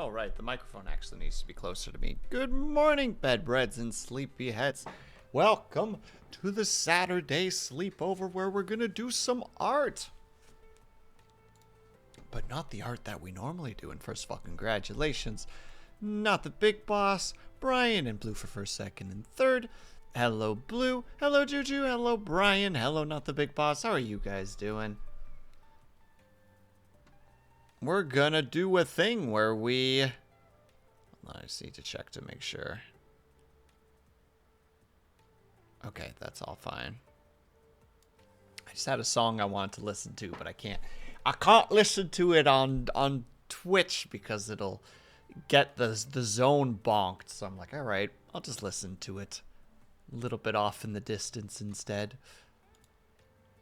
Oh, right, the microphone actually needs to be closer to me. Good morning, bedbreads and sleepyheads. Welcome to the Saturday sleepover where we're gonna do some art. But not the art that we normally do. And first of all, congratulations. Not the big boss, Brian and Blue for first, second, and third. Hello, Blue. Hello, Juju. Hello, Brian. Hello, not the big boss. How are you guys doing? We're gonna do a thing where we... I just need to check to make sure. Okay, that's all fine. I just had a song I wanted to listen to, but I can't listen to it on Twitch because it'll get the zone bonked. So I'm like, all right, I'll just listen to it a little bit off in the distance instead.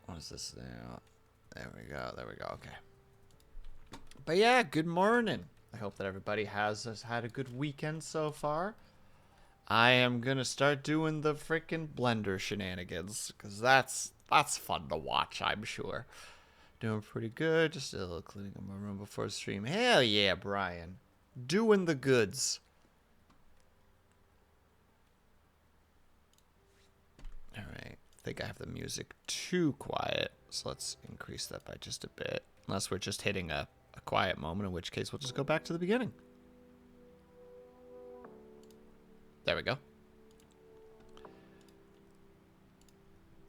What is this now? There we go. There we go. Okay. But yeah, good morning. I hope that everybody has had a good weekend so far. I am gonna start doing the freaking Blender shenanigans because that's fun to watch, I'm sure. Doing pretty good. Just a little cleaning up my room before stream. Hell yeah, Brian. Doing the goods. Alright. I think I have the music too quiet. So let's increase that by just a bit. Unless we're just hitting a quiet moment, in which case we'll just go back to the beginning. There we go.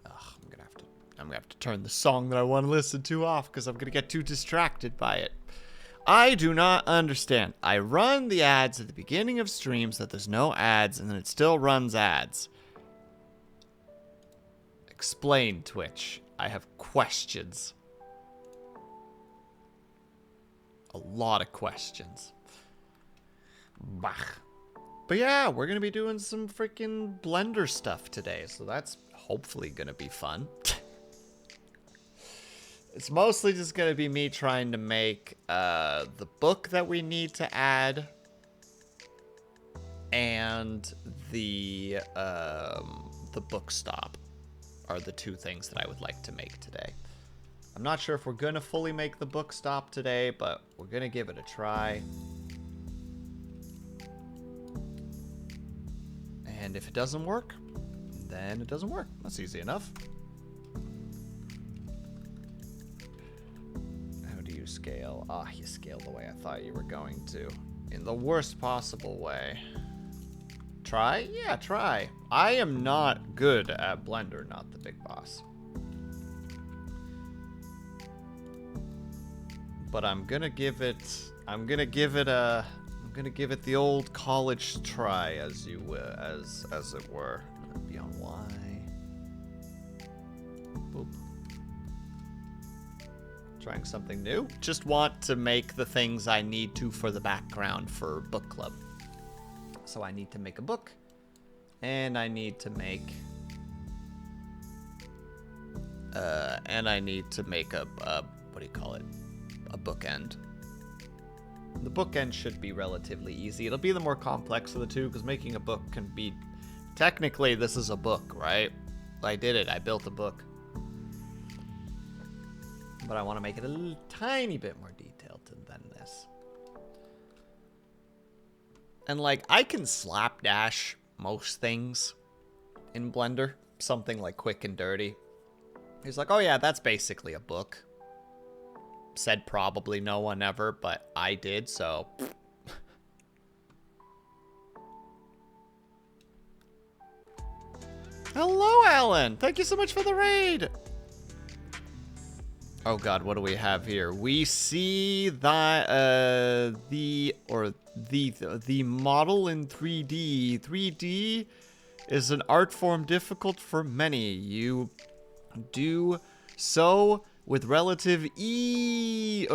I'm gonna have to turn the song that I want to listen to off because I'm gonna get too distracted by it. I do not understand. I run the ads at the beginning of streams that there's no ads, and then it still runs ads. Explain, Twitch. I have questions. A lot of questions. Bah. But yeah, we're going to be doing some freaking Blender stuff today, so that's hopefully going to be fun. It's mostly just going to be me trying to make the book that we need to add and the book stop are the two things that I would like to make today. I'm not sure if we're going to fully make the book stop today, but we're going to give it a try. And if it doesn't work, then it doesn't work. That's easy enough. How do you scale? Ah, you scale the way I thought you were going to. In the worst possible way. Try? Yeah, try. I am not good at Blender, not the big boss. But I'm gonna give it the old college try, as it were. Be on Y. Boop. Trying something new. Just want to make the things I need to for the background for book club. So I need to make a book, and I need to make a what do you call it? A bookend. The bookend should be relatively easy. It'll be the more complex of the two, because making a book can be... Technically, this is a book, right? I did it. I built a book. But I want to make it a tiny bit more detailed than this. And, like, I can slapdash most things in Blender. Something, like, quick and dirty. He's like, oh, yeah, that's basically a book. Said probably no one ever, but I did, so... Hello, Alan! Thank you so much for the raid! Oh god, what do we have here? We see that, the model in 3D. 3D is an art form difficult for many. You do so... with relative ease.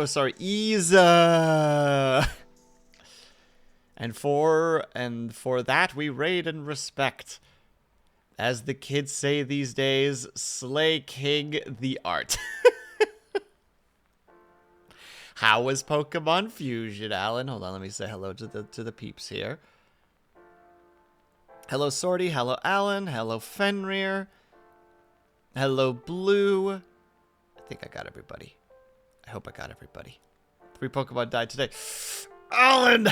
And for that we raid and respect. As the kids say these days, slay king the art. How was Pokemon Fusion, Alan? Hold on, let me say hello to the peeps here. Hello Sorty, hello Alan, hello Fenrir. Hello Blue. I think I got everybody. I hope I got everybody. 3 Pokemon died today. Alan!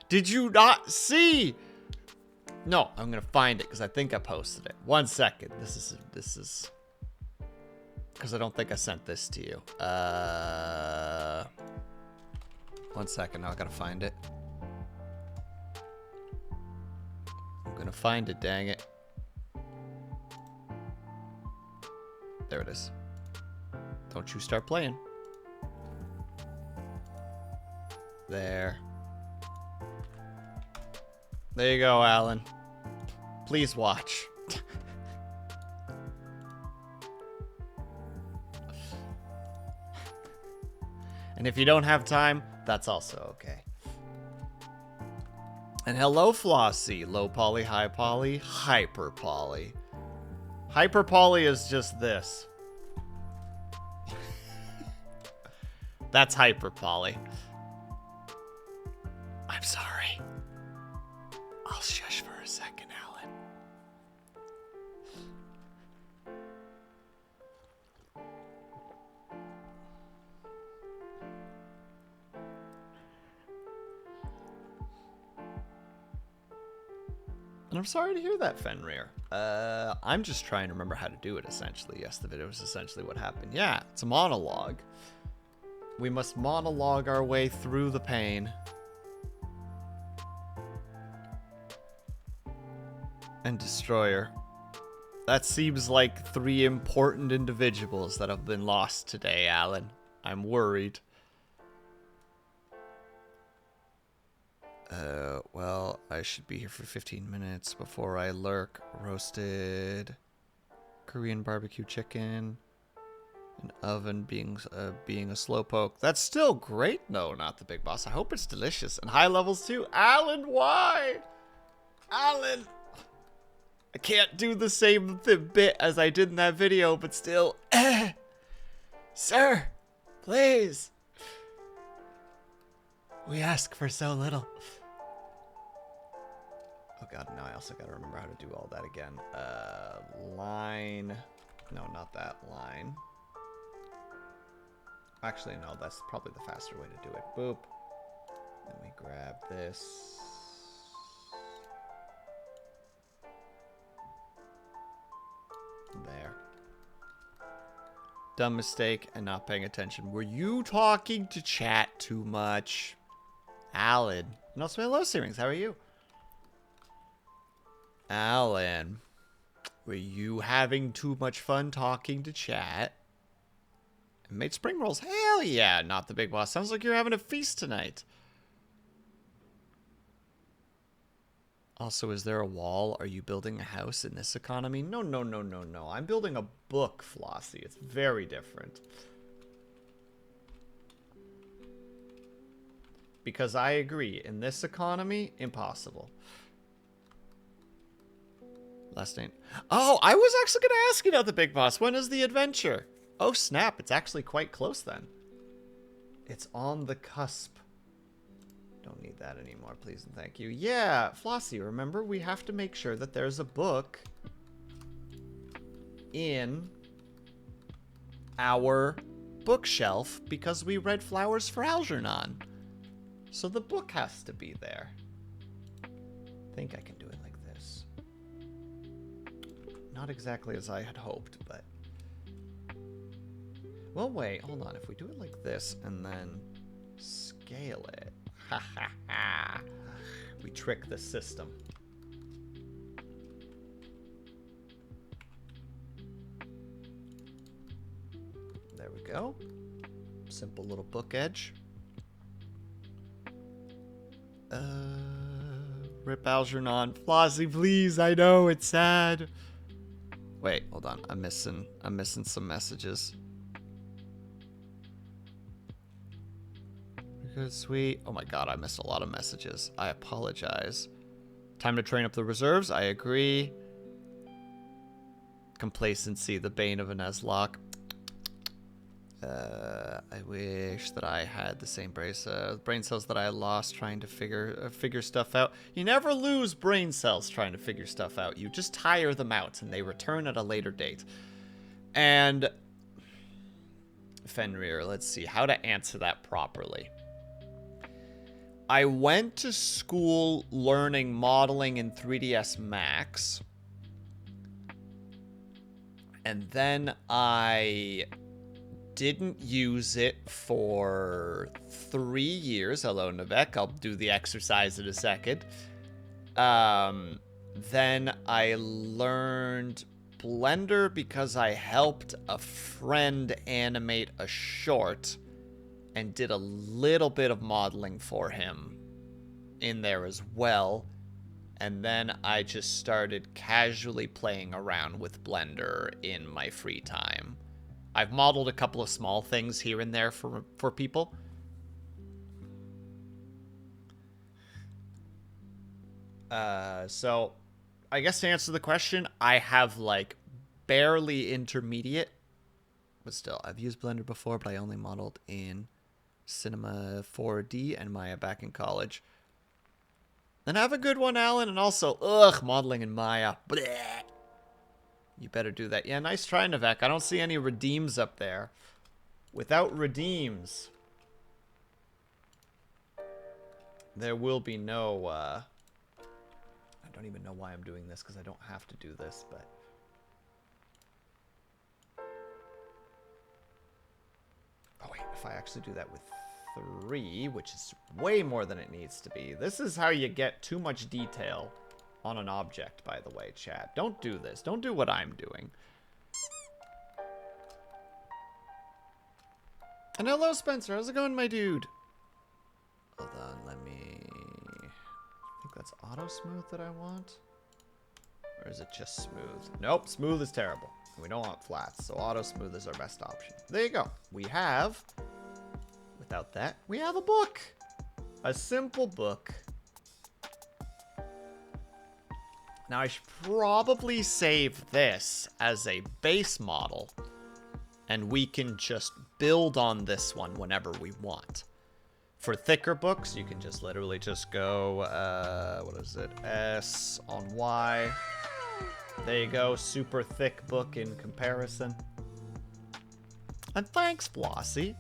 Did you not see? No, I'm gonna find it because I think I posted it. 1 second. This is because I don't think I sent this to you. 1 second. Now I gotta find it. I'm gonna find it. Dang it. There it is. Don't you start playing. There. There you go, Alan. Please watch. And if you don't have time, that's also okay. And hello, Flossie. Low poly, high poly, hyper poly. Hyper poly is just this. That's hyper poly. I'm sorry. I'll shush for a second, Alan. And I'm sorry to hear that, Fenrir. I'm just trying to remember how to do it, essentially. Yes, the video is essentially what happened. Yeah, it's a monologue. We must monologue our way through the pain. And Destroyer. That seems like 3 important individuals that have been lost today, Alan. I'm worried. Well, I should be here for 15 minutes before I lurk. Roasted Korean barbecue chicken. An oven being a slowpoke. That's still great. No, not the big boss. I hope it's delicious. And high levels too. Alan, why? Alan! I can't do the same bit as I did in that video, but still. Sir, please. We ask for so little. Oh god, now I also gotta remember how to do all that again. Line. No, not that line. Actually, no, that's probably the faster way to do it. Boop. Then we grab this. There. Dumb mistake and not paying attention. Were you talking to chat too much? Alan. And also, hello, Searings. How are you? Alan. Were you having too much fun talking to chat? And made spring rolls. Hell yeah. Not the big boss. Sounds like you're having a feast tonight. Also, is there a wall? Are you building a house in this economy? No, no, no, no, no. I'm building a book, Flossie. It's very different. Because I agree, in this economy, impossible. Last name. Oh, I was actually going to ask you about the big boss. When is the adventure? Oh, snap. It's actually quite close then. It's on the cusp. Don't need that anymore, please and thank you. Yeah, Flossie, remember, we have to make sure that there's a book in our bookshelf because we read Flowers for Algernon. So the book has to be there. I think I can do it like this. Not exactly as I had hoped, but... Well, wait, hold on. If we do it like this and then scale it... Ha ha ha. We trick the system. There we go. Simple little book edge. Rip Algernon. Flossie, please. I know it's sad. Wait, hold on. I'm missing some messages. Good, sweet. Oh my god, I missed a lot of messages. I apologize. Time to train up the reserves. I agree. Complacency, the bane of a Nuzlocke. I wish that I had the same brain cells that I lost trying to figure stuff out. You never lose brain cells trying to figure stuff out. You just tire them out and they return at a later date. And Fenrir, let's see how to answer that properly. I went to school learning modeling in 3ds Max. And then I didn't use it for 3 years. Hello, Navek. I'll do the exercise in a second. Then I learned Blender because I helped a friend animate a short and did a little bit of modeling for him in there as well. And then I just started casually playing around with Blender in my free time. I've modeled a couple of small things here and there for people. So I guess to answer the question, I have like barely intermediate, but still, I've used Blender before, but I only modeled in Cinema 4D and Maya back in college. And have a good one, Alan, and also, modeling in Maya. Blech. You better do that. Yeah, nice try, Navek. I don't see any redeems up there. Without redeems, there will be no, I don't even know why I'm doing this, because I don't have to do this, but... Oh, wait, if I actually do that with 3, which is way more than it needs to be. This is how you get too much detail on an object, by the way, chat. Don't do this. Don't do what I'm doing. And hello, Spencer. How's it going, my dude? Hold on, let me... I think that's auto smooth that I want. Or is it just smooth? Nope, smooth is terrible. We don't want flats, so auto smooth is our best option. There you go. We have... Without that, we have a book. A simple book. Now, I should probably save this as a base model, and we can just build on this one whenever we want. For thicker books, you can just literally just go, what is it? S on Y. There you go, super thick book in comparison. And thanks, Flossie.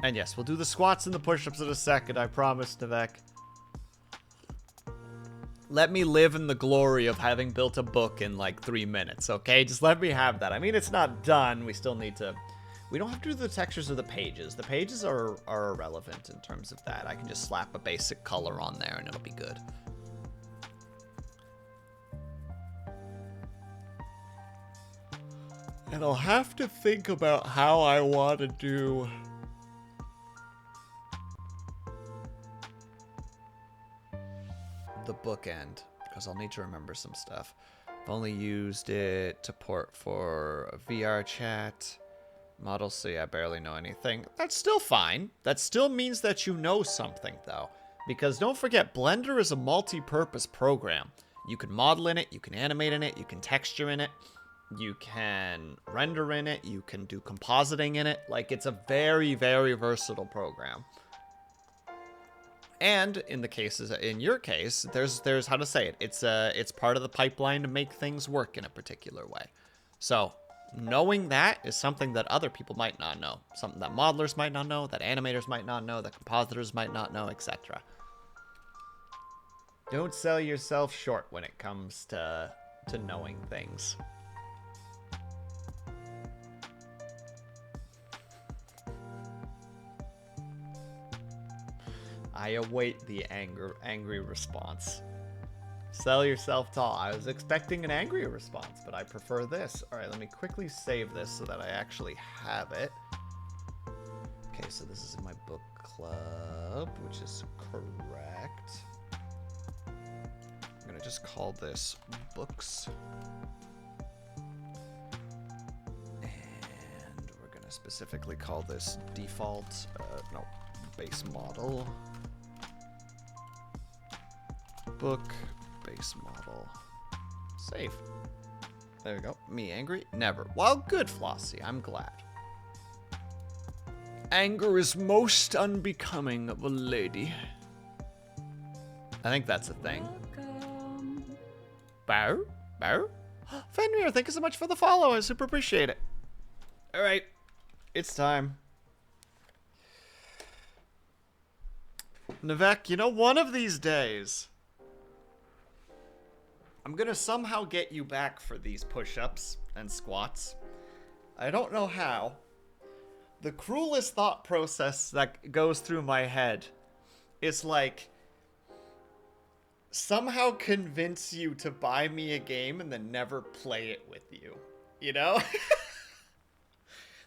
And yes, we'll do the squats and the push-ups in a second, I promise, Navek. Let me live in the glory of having built a book in like 3 minutes, okay? Just let me have that. I mean, it's not done. We still need to... We don't have to do the textures of the pages. The pages are irrelevant in terms of that. I can just slap a basic color on there and it'll be good. And I'll have to think about how I want to do... the bookend, because I'll need to remember some stuff. I've only used it to port for a VR chat. Model C, I barely know anything. That's still fine. That still means that you know something, though. Because don't forget, Blender is a multi-purpose program. You can model in it, you can animate in it, you can texture in it, you can render in it, you can do compositing in it. Like, it's a very, very versatile program. And in the cases, in your case, there's how to say it. It's part of the pipeline to make things work in a particular way. So knowing that is something that other people might not know, something that modelers might not know, that animators might not know, that compositors might not know, etc. Don't sell yourself short when it comes to knowing things. I await the angry response. Sell yourself tall. I was expecting an angry response, but I prefer this. All right, let me quickly save this so that I actually have it. Okay, so this is in my book club, which is correct. I'm gonna just call this books. And we're gonna specifically call this default, no, base model. Book, base model, save. There we go. Me angry? Never. Well, good, Flossie. I'm glad. Anger is most unbecoming of a lady. I think that's a thing. Bow? Bow? Fenrir, thank you so much for the follow. I super appreciate it. All right. It's time. Navek, you know, one of these days, I'm gonna somehow get you back for these push-ups and squats. I don't know how. The cruelest thought process that goes through my head is like, somehow convince you to buy me a game and then never play it with you. You know?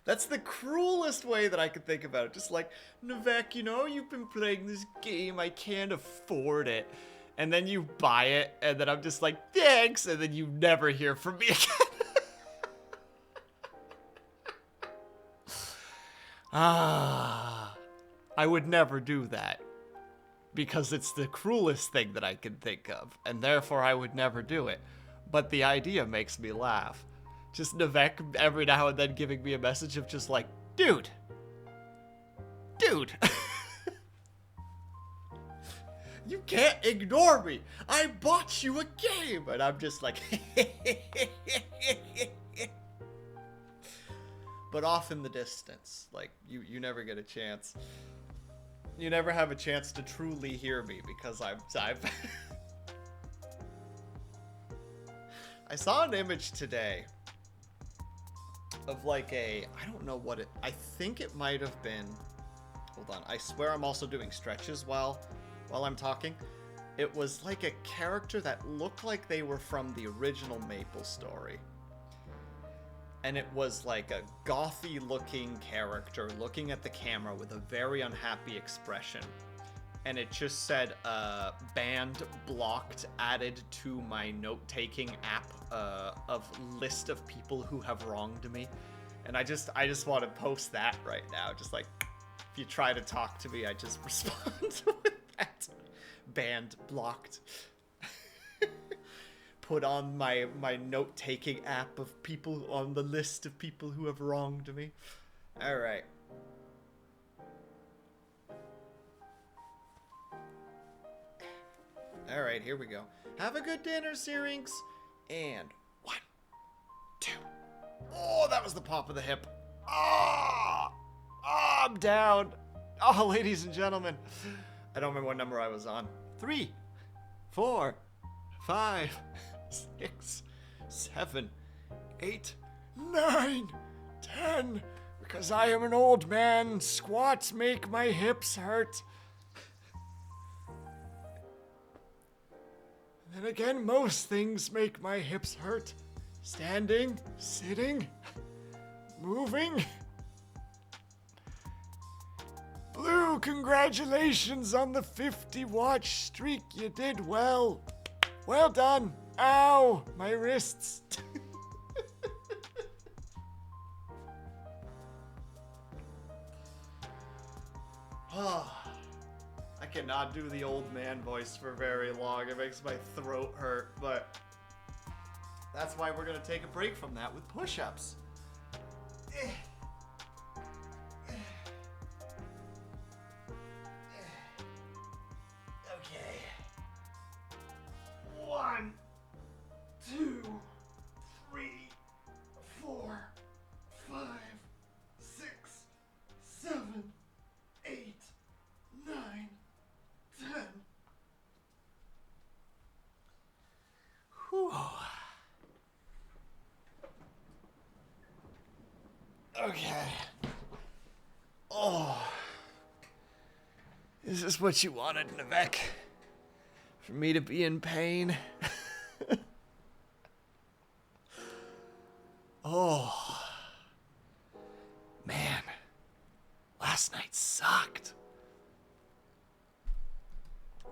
That's the cruelest way that I could think about it. Just like, Navek, you know, you've been playing this game, I can't afford it. And then you buy it, and then I'm just like, thanks, and then you never hear from me again. I would never do that. Because it's the cruelest thing that I can think of, and therefore I would never do it. But the idea makes me laugh. Just Navek every now and then giving me a message of just like, dude. You can't ignore me. I bought you a game. And I'm just like, but off in the distance. Like, you never get a chance. You never have a chance to truly hear me because I've I saw an image today of like I don't know what it, I think it might have been, hold on, I swear I'm also doing stretches while I'm talking. It was like a character that looked like they were from the original Maple Story. And it was like a gothy looking character looking at the camera with a very unhappy expression. And it just said, banned, blocked, added to my note-taking app of list of people who have wronged me. And I just want to post that right now. Just like, if you try to talk to me, I just respond with that. Banned, blocked. Put on my note-taking app of people on the list of people who have wronged me. All right. All right, here we go. Have a good dinner, Syrinx. And 1, 2. Oh, that was the pop of the hip. Ah, I'm down. Oh, ladies and gentlemen. I don't remember what number I was on. 3, 4, 5, 6, 7, 8, 9, 10. Because I am an old man, squats make my hips hurt. And then again, most things make my hips hurt. Standing, sitting, moving. Blue, congratulations on the 50-watch streak. You did well. Well done. Ow, my wrists. I cannot do the old man voice for very long. It makes my throat hurt, but that's why we're going to take a break from that with push-ups. Okay. 1, 2, 3, 4, 5, 6, 7, 8, 9, 10. Whew. Okay. Oh. Is this what you wanted, Navek? For me to be in pain? Oh. Man. Last night sucked.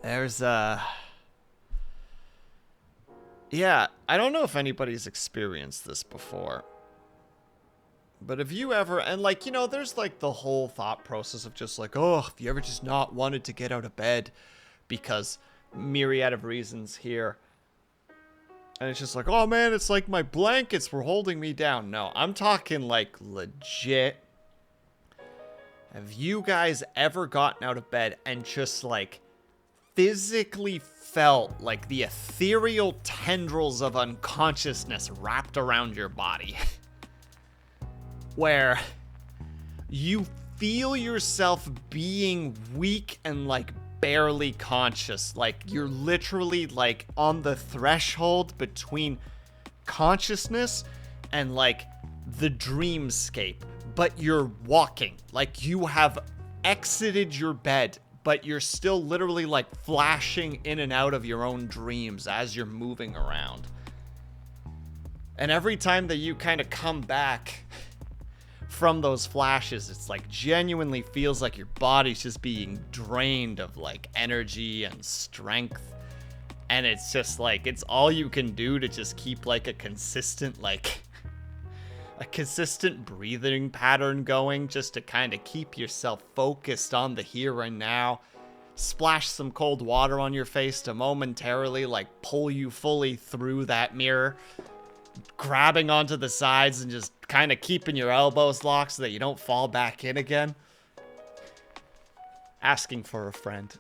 There's, yeah, I don't know if anybody's experienced this before. But have you ever, and like, you know, there's like the whole thought process of just like, oh, have you ever just not wanted to get out of bed because myriad of reasons here. And it's just like, oh man, it's like my blankets were holding me down. No, I'm talking like legit. Have you guys ever gotten out of bed and just like physically felt like the ethereal tendrils of unconsciousness wrapped around your body? Where you feel yourself being weak and like barely conscious. Like, you're literally, like, on the threshold between consciousness and, like, the dreamscape. But you're walking. Like, you have exited your bed, but you're still literally, like, flashing in and out of your own dreams as you're moving around. And every time that you kind of come back from those flashes, it's like genuinely feels like your body's just being drained of like energy and strength. And it's just like, it's all you can do to just keep like a consistent breathing pattern going, just to kind of keep yourself focused on the here and now. Splash some cold water on your face to momentarily like pull you fully through that mirror. Grabbing onto the sides and just kind of keeping your elbows locked so that you don't fall back in again. Asking for a friend.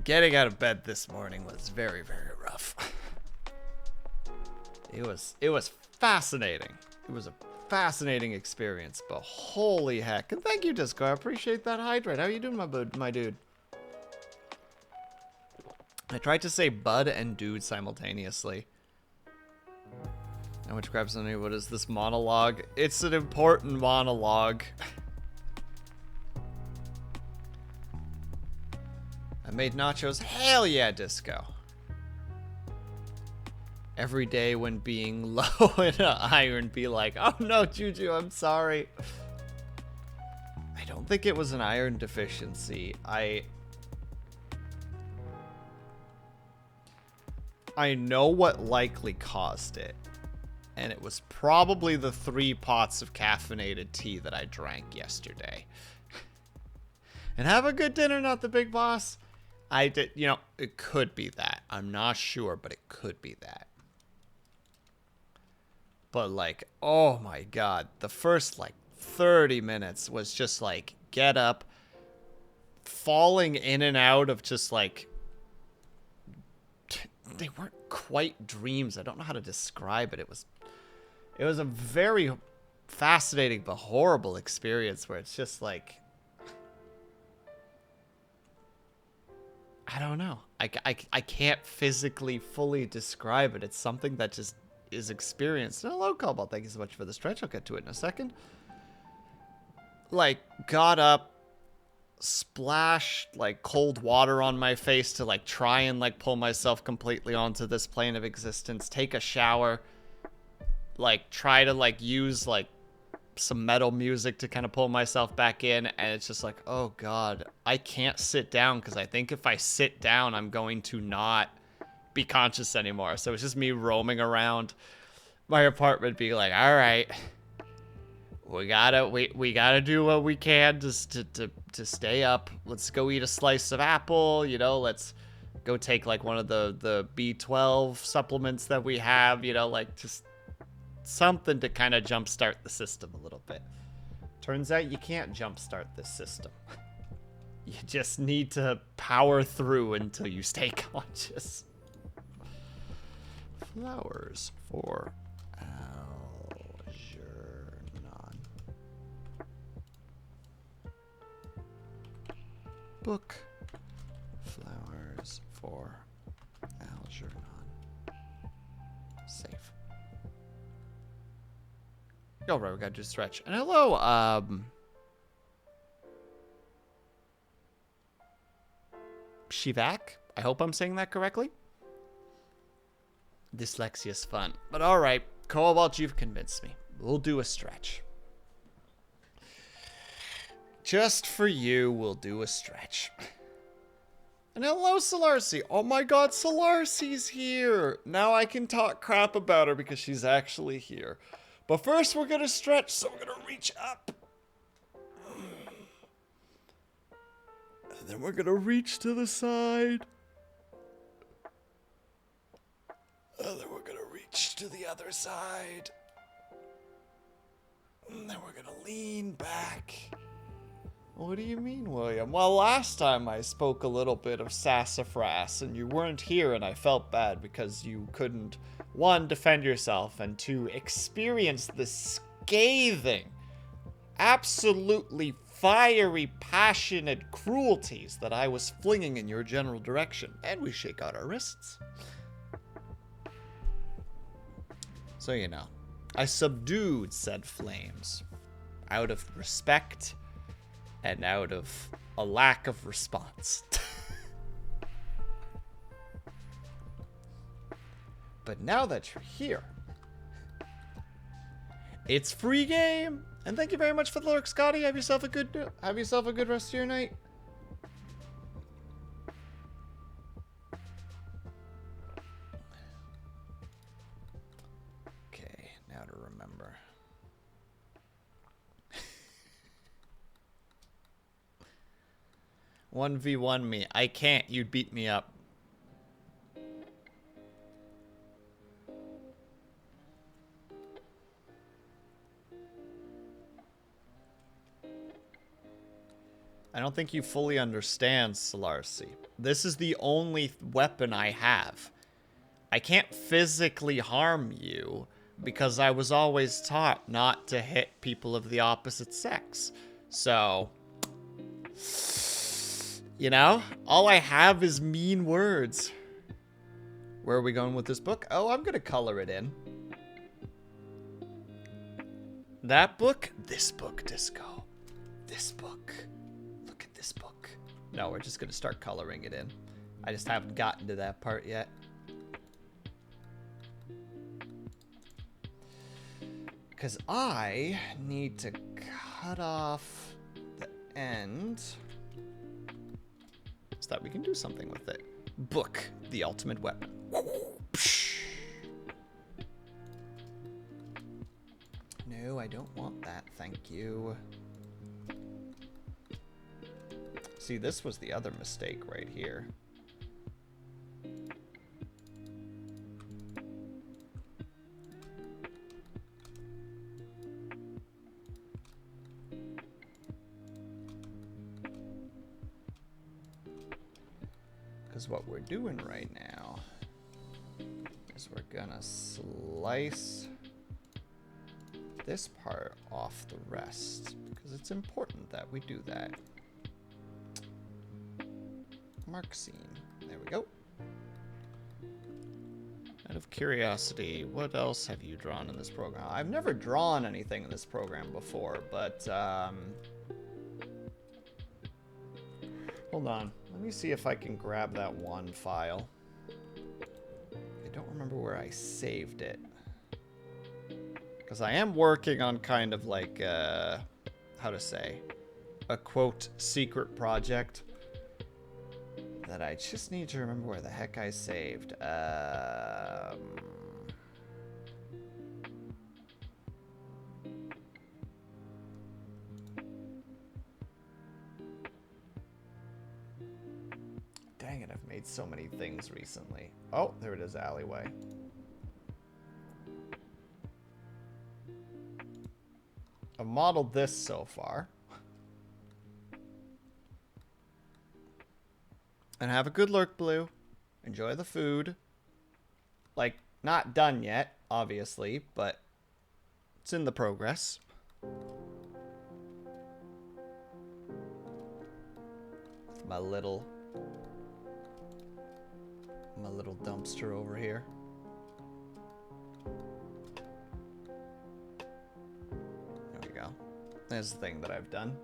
Getting out of bed this morning was very, very rough. It was fascinating. It was a fascinating experience, but holy heck. And thank you, Disco. I appreciate that hydrate. How you doing, my dude? I tried to say bud and dude simultaneously. And which grabs on me, what is this monologue? It's an important monologue. I made nachos. Hell yeah, Disco. Every day when being low in an iron, be like, oh no, Juju, I'm sorry. I don't think it was an iron deficiency. I know what likely caused it. And it was probably the 3 pots of caffeinated tea that I drank yesterday. And have a good dinner, not the big boss. I did, you know, it could be that. I'm not sure, but it could be that. But like, oh my god, the first like 30 minutes was just like, get up, falling in and out of just like, they weren't quite dreams. I don't know how to describe it. It was a very fascinating but horrible experience where it's just like, I don't know. I can't physically fully describe it. It's something that just is experienced. Hello, Cobalt. Thank you so much for the stretch. I'll get to it in a second. Like, got up, splashed like cold water on my face to like try and like pull myself completely onto this plane of existence. Take a shower. Like, try to like use like some metal music to kind of pull myself back in, and it's just like, oh god, I can't sit down because I think if I sit down I'm going to not be conscious anymore. So it's just me roaming around my apartment being like, all right, we gotta do what we can just to stay up. Let's go eat a slice of apple, you know, let's go take like one of the B12 supplements that we have, you know, like just something to kind of jumpstart the system a little bit. Turns out you can't jumpstart this system. You just need to power through until you stay conscious. Flowers for Algernon. Book. Flowers for Algernon. Save. All right, we gotta do a stretch. And hello, Shivak. I hope I'm saying that correctly. Dyslexia's fun. But all right, Cobalt, you've convinced me. We'll do a stretch. Just for you, we'll do a stretch. And hello, Solarcy. Oh my god, Solarcy's here. Now I can talk crap about her because she's actually here. But first, we're gonna stretch, so we're gonna reach up. And then we're gonna reach to the side. And then we're gonna reach to the other side. And then we're gonna lean back. What do you mean, William? Well, last time I spoke a little bit of sassafras and you weren't here and I felt bad because you couldn't, one, defend yourself, and two, experience the scathing, absolutely fiery, passionate cruelties that I was flinging in your general direction. And we shake out our wrists. So, you know, I subdued said flames out of respect and out of a lack of response. But now that you're here, it's free game. And thank you very much for the lurk, Scotty. Have yourself a good rest of your night. Okay, now to remember. 1v1 me. I can't. You'd beat me up. I don't think you fully understand, Solarcy. This is the only weapon I have. I can't physically harm you because I was always taught not to hit people of the opposite sex. So, you know, all I have is mean words. Where are we going with this book? Oh, I'm going to color it in. That book? This book, Disco. This book. Look at this book. No, we're just going to start coloring it in. I just haven't gotten to that part yet. Because I need to cut off the end so that we can do something with it. Book, the ultimate weapon. No, I don't want that, thank you. See, this was the other mistake right here. Because what we're doing right now is we're gonna slice this part off the rest, because it's important that we do that. Mark scene. There we go. Out of curiosity, what else have you drawn in this program? I've never drawn anything in this program before, but hold on. Let me see if I can grab that one file. I don't remember where I saved it. Because I am working on kind of like, how to say, a quote, secret project that I just need to remember where the heck I saved. Dang it, I've made so many things recently. Oh, there it is, alleyway. I've modeled this so far. And have a good lurk, Blue. Enjoy the food. Like, not done yet, obviously, but it's in the progress. With my little dumpster over here. There we go. There's the thing that I've done.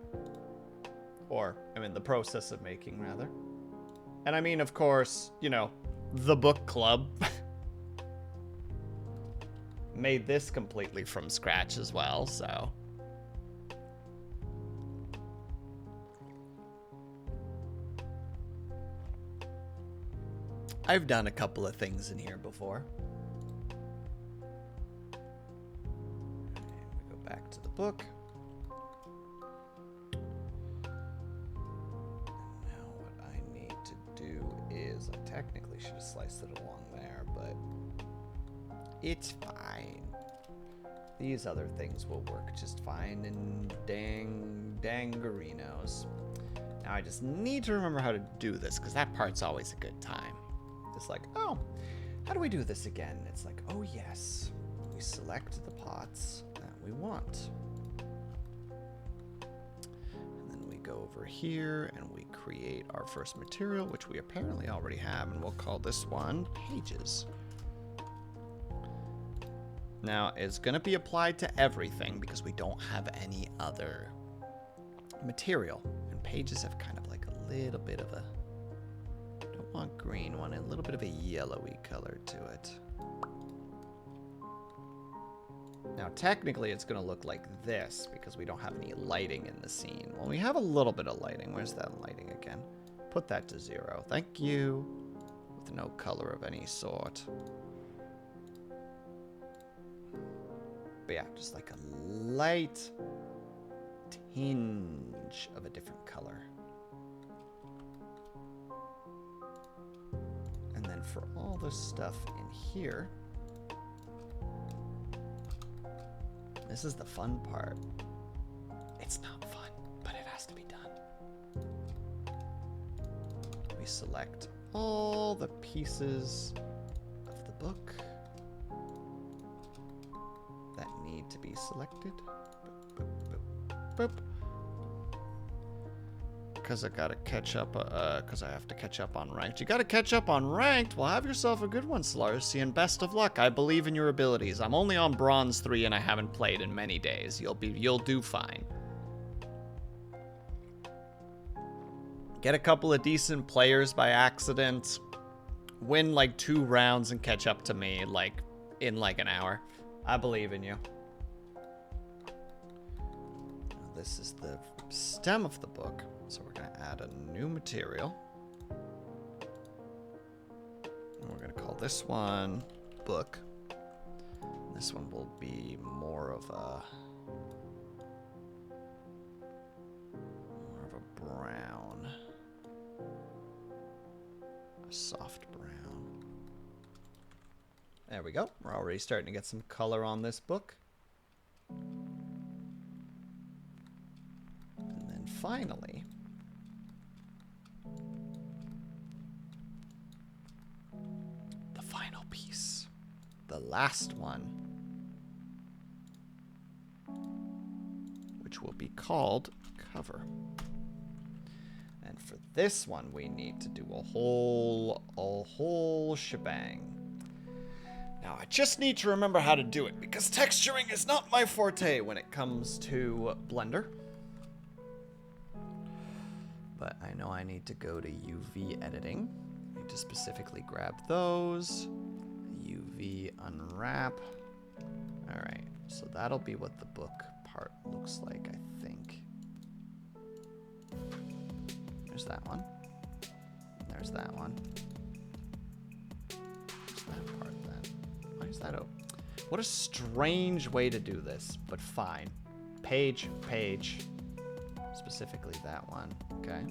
Or, I'm in the process of making, rather. And I mean, of course, you know, the book club made this completely from scratch as well, so. I've done a couple of things in here before. And we go back to the book. I technically should have sliced it along there, but it's fine. These other things will work just fine in dangarinos. Now I just need to remember how to do this, because that part's always a good time. It's like, oh, how do we do this again? It's like, oh yes, we select the pots that we want. And then we go over here and we create our first material, which we apparently already have, and we'll call this one pages. Now, it's going to be applied to everything because we don't have any other material. And pages have kind of like a little bit of a, I don't want green one, a little bit of a yellowy color to it. Now, technically, it's going to look like this because we don't have any lighting in the scene. Well, we have a little bit of lighting. Where's that lighting again? Put that to 0. Thank you. With no color of any sort. But yeah, just like a light tinge of a different color. And then for all this stuff in here, this is the fun part. It's not fun, but it has to be done. We select all the pieces of the book that need to be selected. Boop, boop, boop, boop. Because I gotta catch up, because I have to catch up on ranked. You gotta catch up on ranked? Well, have yourself a good one, Slarcy, and best of luck. I believe in your abilities. I'm only on bronze 3 and I haven't played in many days. You'll do fine. Get a couple of decent players by accident. Win like 2 rounds and catch up to me like in like an hour. I believe in you. Now, this is the stem of the book. So we're going to add a new material. And we're going to call this one book. This one will be more of a brown. A soft brown. There we go. We're already starting to get some color on this book. And then finally, the final piece. The last one. Which will be called cover. And for this one, we need to do a whole shebang. Now, I just need to remember how to do it, because texturing is not my forte when it comes to Blender. But I know I need to go to UV editing. I need to specifically grab those. UV unwrap. All right, so that'll be what the book part looks like, I think. There's that one. And there's that one. There's that part then. Why is that open? What a strange way to do this, but fine. Page. Specifically that one. Okay.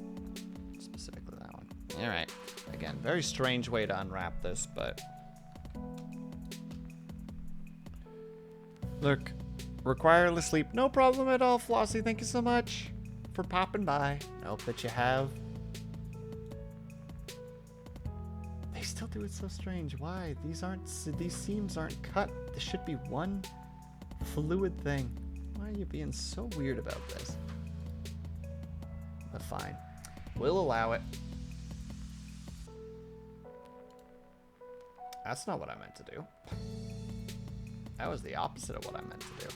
Specifically that one. All right. Again, very strange way to unwrap this, but look, require less sleep. No problem at all, Flossie. Thank you so much for popping by. I hope that you have. They still do it so strange. Why? These seams aren't cut. This should be one fluid thing. Why are you being so weird about this? But fine. We'll allow it. That's not what I meant to do. That was the opposite of what I meant to do.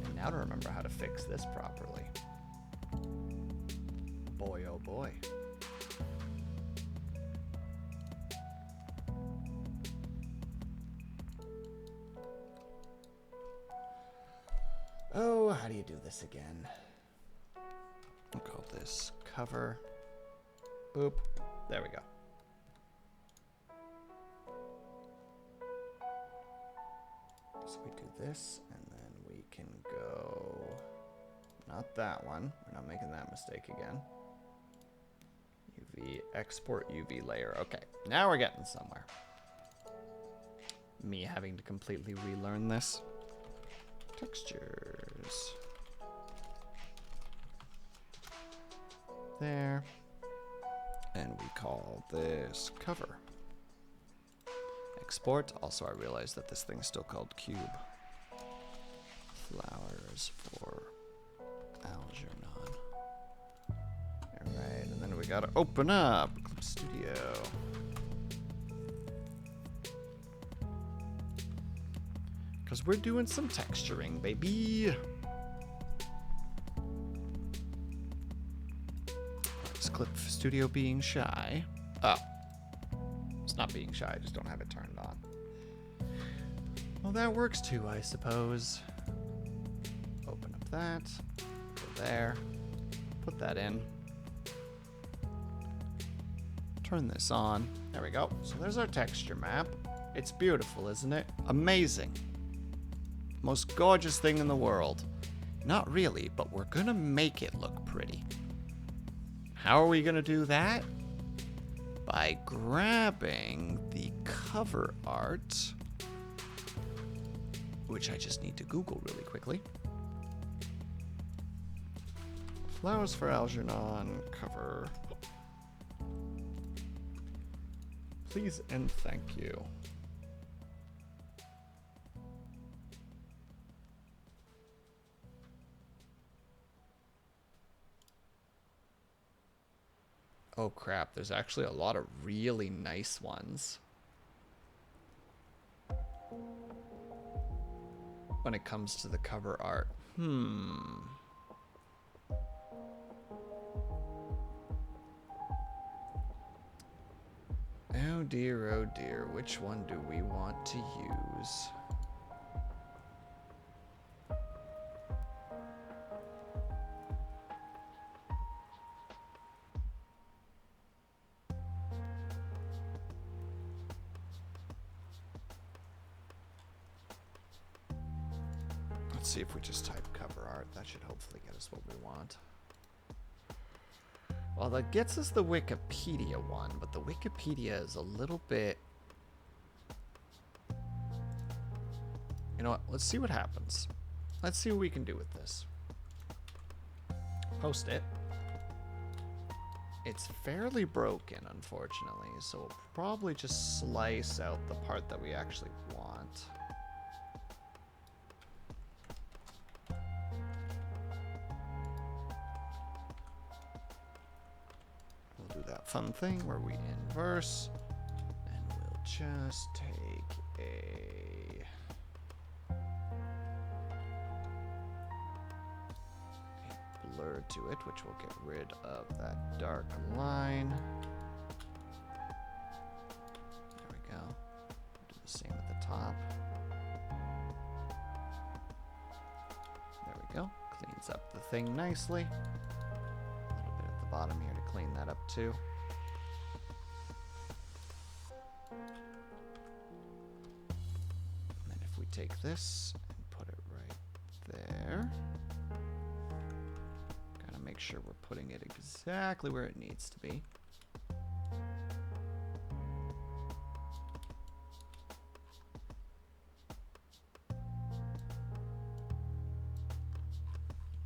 And now to remember how to fix this properly. Boy, oh boy. Oh, how do you do this again? We'll call this cover. Boop. There we go. So we do this, and then we can go, not that one. We're not making that mistake again. UV UV. Export UV layer. Okay, now we're getting somewhere. Me having to completely relearn this. Textures. There. And we call this cover. Export. Also, I realized that this thing's still called cube. Flowers for Algernon. Alright, and then we gotta open up Clip Studio. Because we're doing some texturing, baby. Is Clip Studio being shy? Oh. It's not being shy, I just don't have it turned on. Well, that works too, I suppose. Open up that. Go there. Put that in. Turn this on. There we go. So there's our texture map. It's beautiful, isn't it? Amazing. Most gorgeous thing in the world. Not really, but we're gonna make it look pretty. How are we gonna do that? By grabbing the cover art, which I just need to Google really quickly. Flowers for Algernon cover. Please and thank you. Oh crap, there's actually a lot of really nice ones. When it comes to the cover art. Oh dear, which one do we want to use? Let's see if we just type cover art. That should hopefully get us what we want. Well, that gets us the Wikipedia one, but the Wikipedia is a little bit... You know what? Let's see what happens. Let's see what we can do with this. Post it. It's fairly broken, unfortunately, so we'll probably just slice out the part that we actually want. Fun thing where we inverse, and we'll just take a blur to it, which will get rid of that dark line. There we go. Do the same at the top. There we go. Cleans up the thing nicely. A little bit at the bottom here to clean that up too. Take this and put it right there. Gotta make sure we're putting it exactly where it needs to be.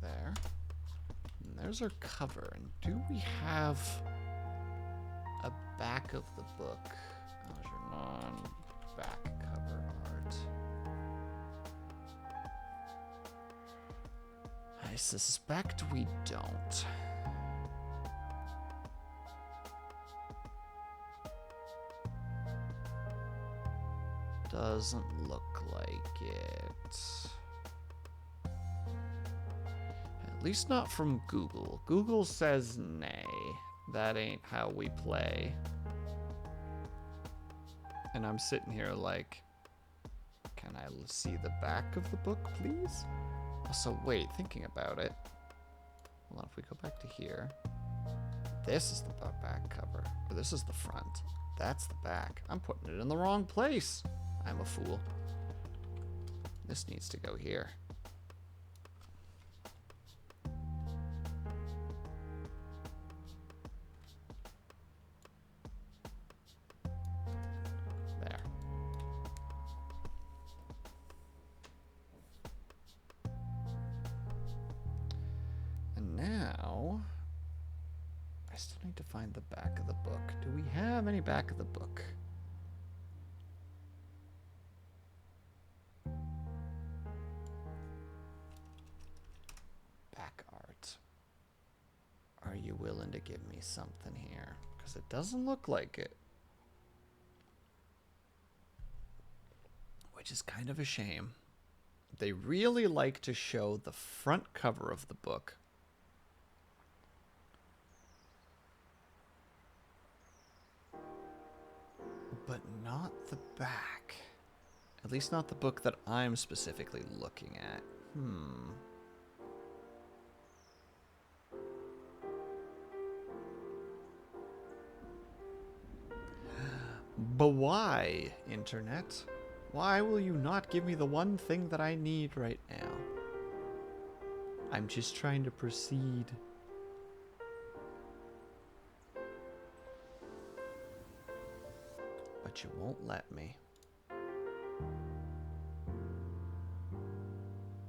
There. And there's our cover. And do we have a back of the book? Algernon back cover art. I suspect we don't. Doesn't look like it. At least not from Google. Google says nay. That ain't how we play. And I'm sitting here like, can I see the back of the book, please? Also, wait, thinking about it. Hold on, if we go back to here. This is the back cover. Or this is the front. That's the back. I'm putting it in the wrong place. I'm a fool. This needs to go here. still need to find the back of the book. Do we have any back of the book? Back art. Are you willing to give me something here? Because it doesn't look like it. Which is kind of a shame. They really like to show the front cover of the book. But not the back. At least not the book that I'm specifically looking at. But why, Internet? Why will you not give me the one thing that I need right now? I'm just trying to proceed. But you won't let me.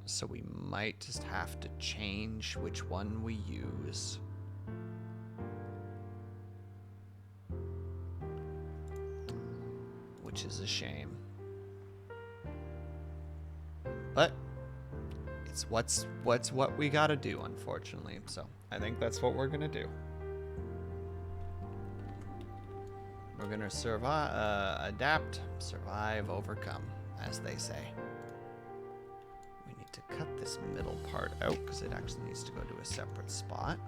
So we might just have to change which one we use. Which is a shame. But it's what we gotta do, unfortunately. So I think that's what we're gonna do. We're gonna survive, adapt, survive, overcome, as they say. We need to cut this middle part out because it actually needs to go to a separate spot.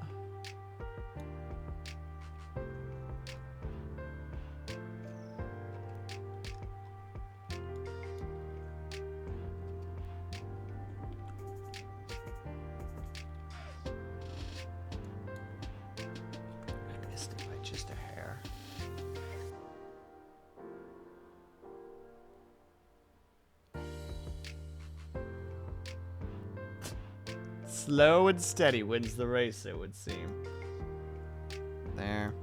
Slow and steady wins the race, it would seem. There.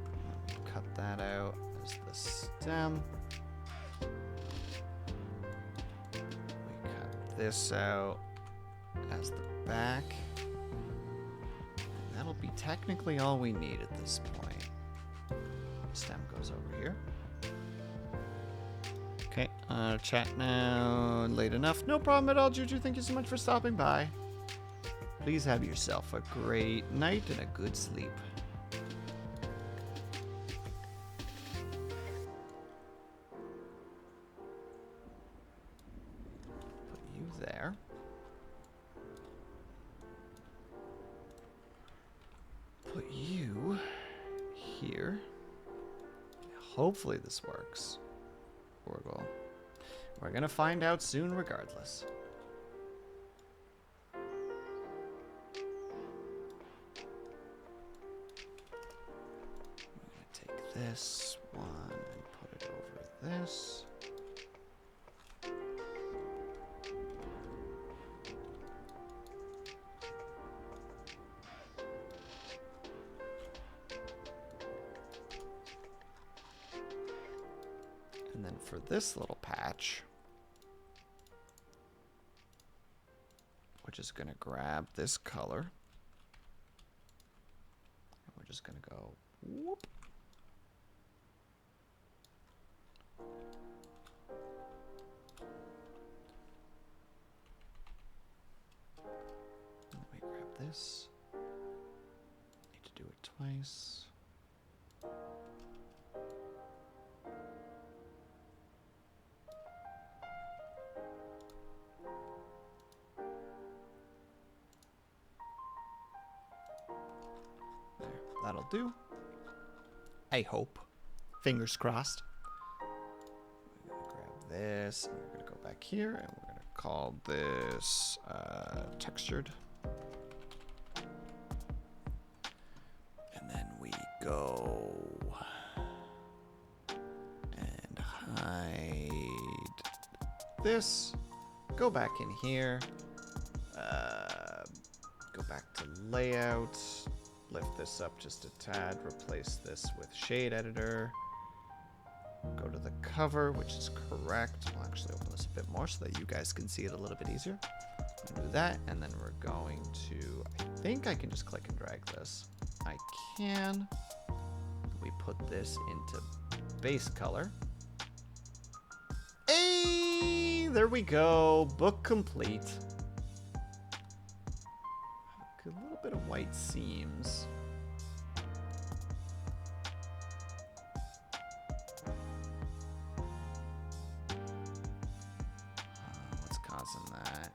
Cut that out as the stem. We cut this out as the back. And that'll be technically all we need at this point. Stem goes over here. Okay, chat now. Late enough. No problem at all, Juju. Thank you so much for stopping by. Please have yourself a great night and a good sleep. Put you there. Put you here. Hopefully this works. We're gonna find out soon regardless. This one and put it over this. And then for this little patch, we're just going to grab this color. And we're just going to go whoop. This. Need to do it twice. There, that'll do. I hope. Fingers crossed. We're gonna grab this, and we're gonna go back here, and we're gonna call this textured. Go and hide this. Go back in here. Go back to layout. Lift this up just a tad. Replace this with shade editor. Go to the cover, which is correct. We'll actually open this a bit more so that you guys can see it a little bit easier. Do that, and then we're going to, I think I can just click and drag this. I can. we put this into base color. Hey, there we go. Book complete. A little bit of white seams. What's causing that?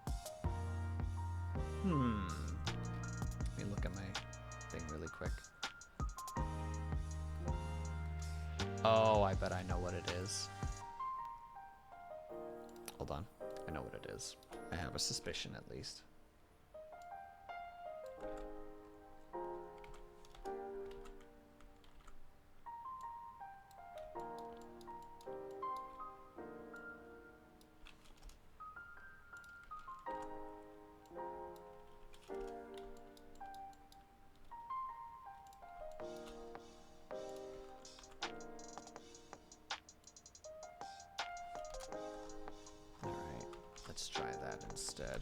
Let me look at my thing really quick. Oh, I bet I know what it is. Hold on. I know what it is. I have a suspicion at least. Let's try that instead.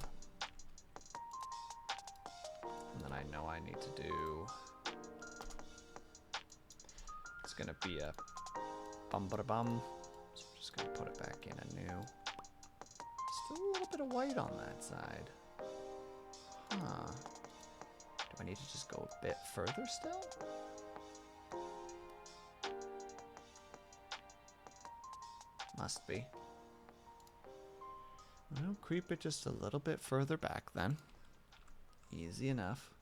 And then I know I need to do... It's going to be a bum-ba-da-bum. So I'm just going to put it back in anew. Just a little bit of white on that side. Huh. Do I need to just go a bit further still? Must be. Well, creep it just a little bit further back then. Easy enough.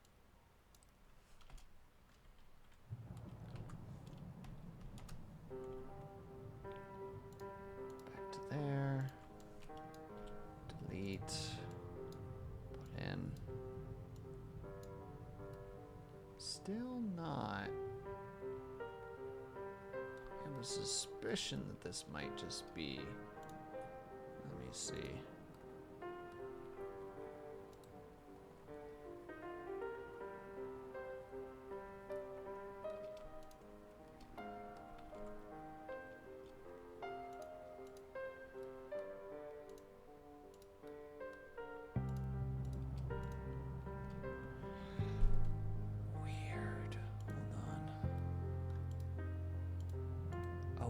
Back to there. Delete. Put in. Still not. I have a suspicion that this might just be... Let me see.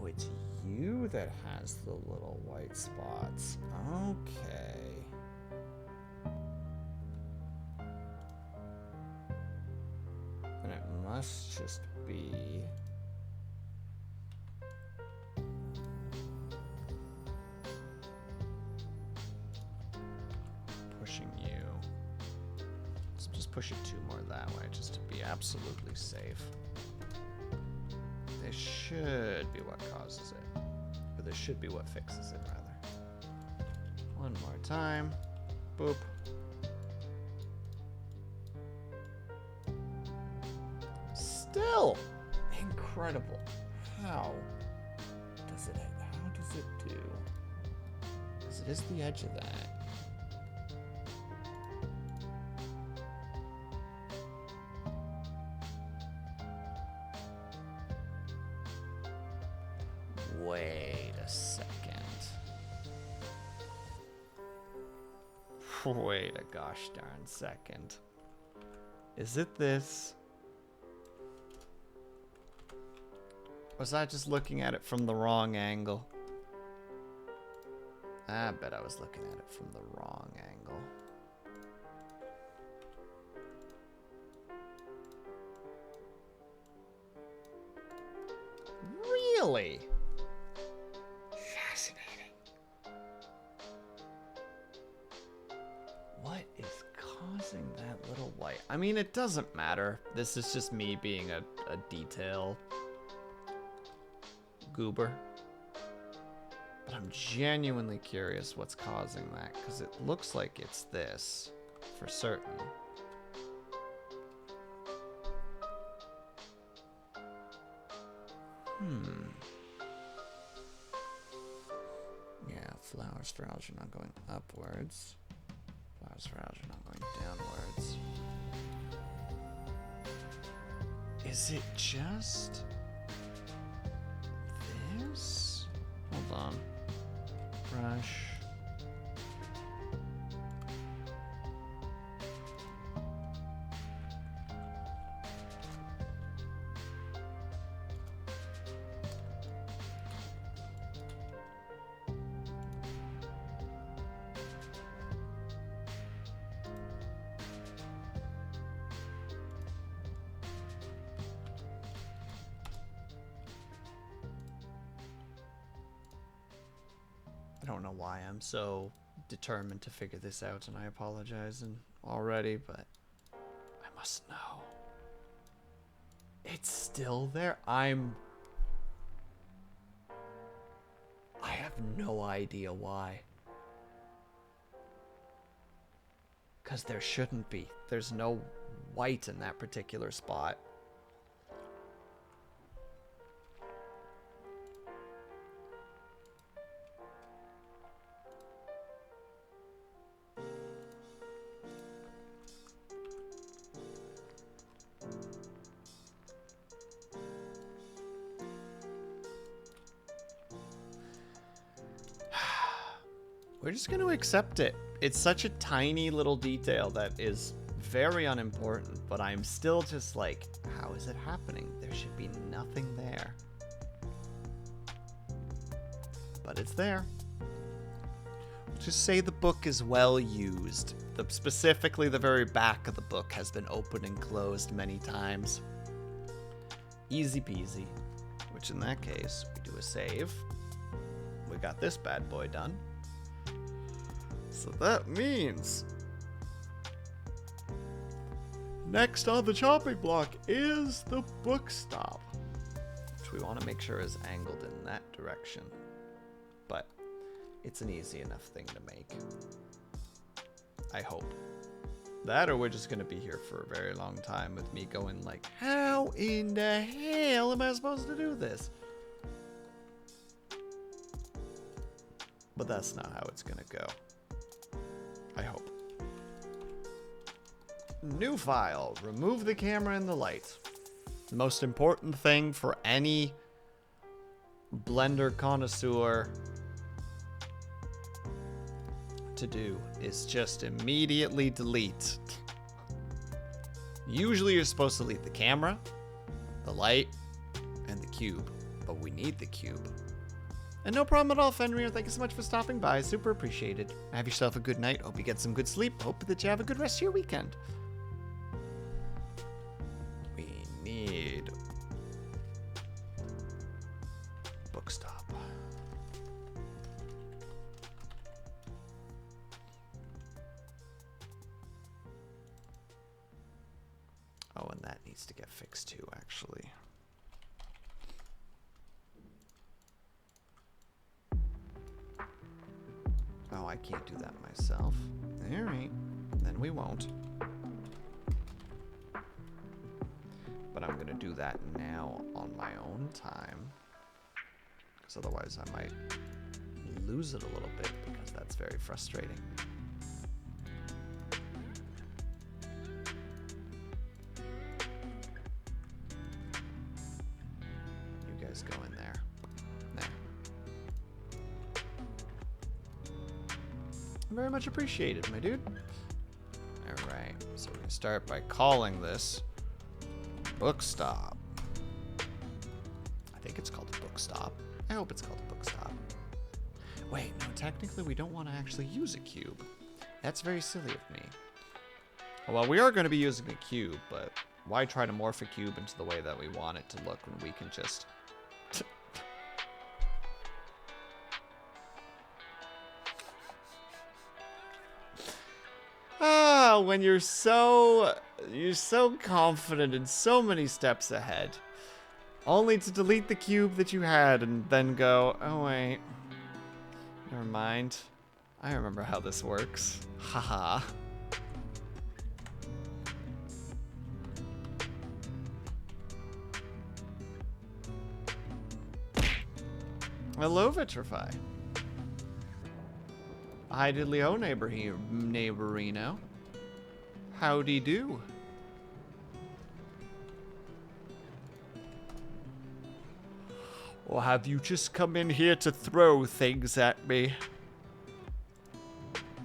It's you that has the little white spots. Okay. And it must just be... pushing you. Let's just push it 2 more that way, just to be absolutely safe. This should be what causes it. Or this should be what fixes it, rather. 1 more time. Boop. Still incredible. How does it do? Because it is the edge of that. Wait a second. Wait a gosh darn second. Is it this? Was I just looking at it from the wrong angle? I bet I was looking at it from the wrong angle. Really? Fascinating. What is causing that little white? I mean, it doesn't matter. This is just me being a detail goober. But I'm genuinely curious what's causing that, because it looks like it's this, for certain. Yeah, flowers for algae going upwards. Flowers for algae going downwards. Is it just this? Hold on. Brush. I don't know why I'm so determined to figure this out, and I apologize already, but I must know. It's still there. I have no idea why. Because there shouldn't be. There's no white in that particular spot. We're just going to accept it. It's such a tiny little detail that is very unimportant, but I'm still just like, how is it happening? There should be nothing there. But it's there. Just say the book is well used. Specifically, the very back of the book has been opened and closed many times. Easy peasy. Which in that case, we do a save. We got this bad boy done. So that means next on the chopping block is the book stop, which we want to make sure is angled in that direction. But it's an easy enough thing to make. I hope. That, or we're just going to be here for a very long time with me going like, how in the hell am I supposed to do this? But that's not how it's going to go. I hope. New file. Remove the camera and the light. The most important thing for any Blender connoisseur to do is just immediately delete. Usually you're supposed to delete the camera, the light, and the cube. But we need the cube. And no problem at all, Fenrir. Thank you so much for stopping by. Super appreciated. Have yourself a good night. Hope you get some good sleep. Hope that you have a good rest of your weekend. We need book stop. Oh, and that needs to get fixed too, actually. Oh, I can't do that myself. Alright, then we won't. But I'm gonna do that now on my own time. Because otherwise I might lose it a little bit, because that's very frustrating. You guys go in there. There. Very much appreciated, my dude. Alright, so we're gonna start by calling this book stop. I think it's called a book stop. I hope it's called a book stop. Wait, no, technically we don't want to actually use a cube. That's very silly of me. Well, we are going to be using a cube, but why try to morph a cube into the way that we want it to look when we can just... when you're so confident and so many steps ahead, only to delete the cube that you had and then go, oh wait, never mind, I remember how this works. Haha. Hello, Vitrify. Hi, diddly-ho, neighborino. Howdy do. Or have you just come in here to throw things at me?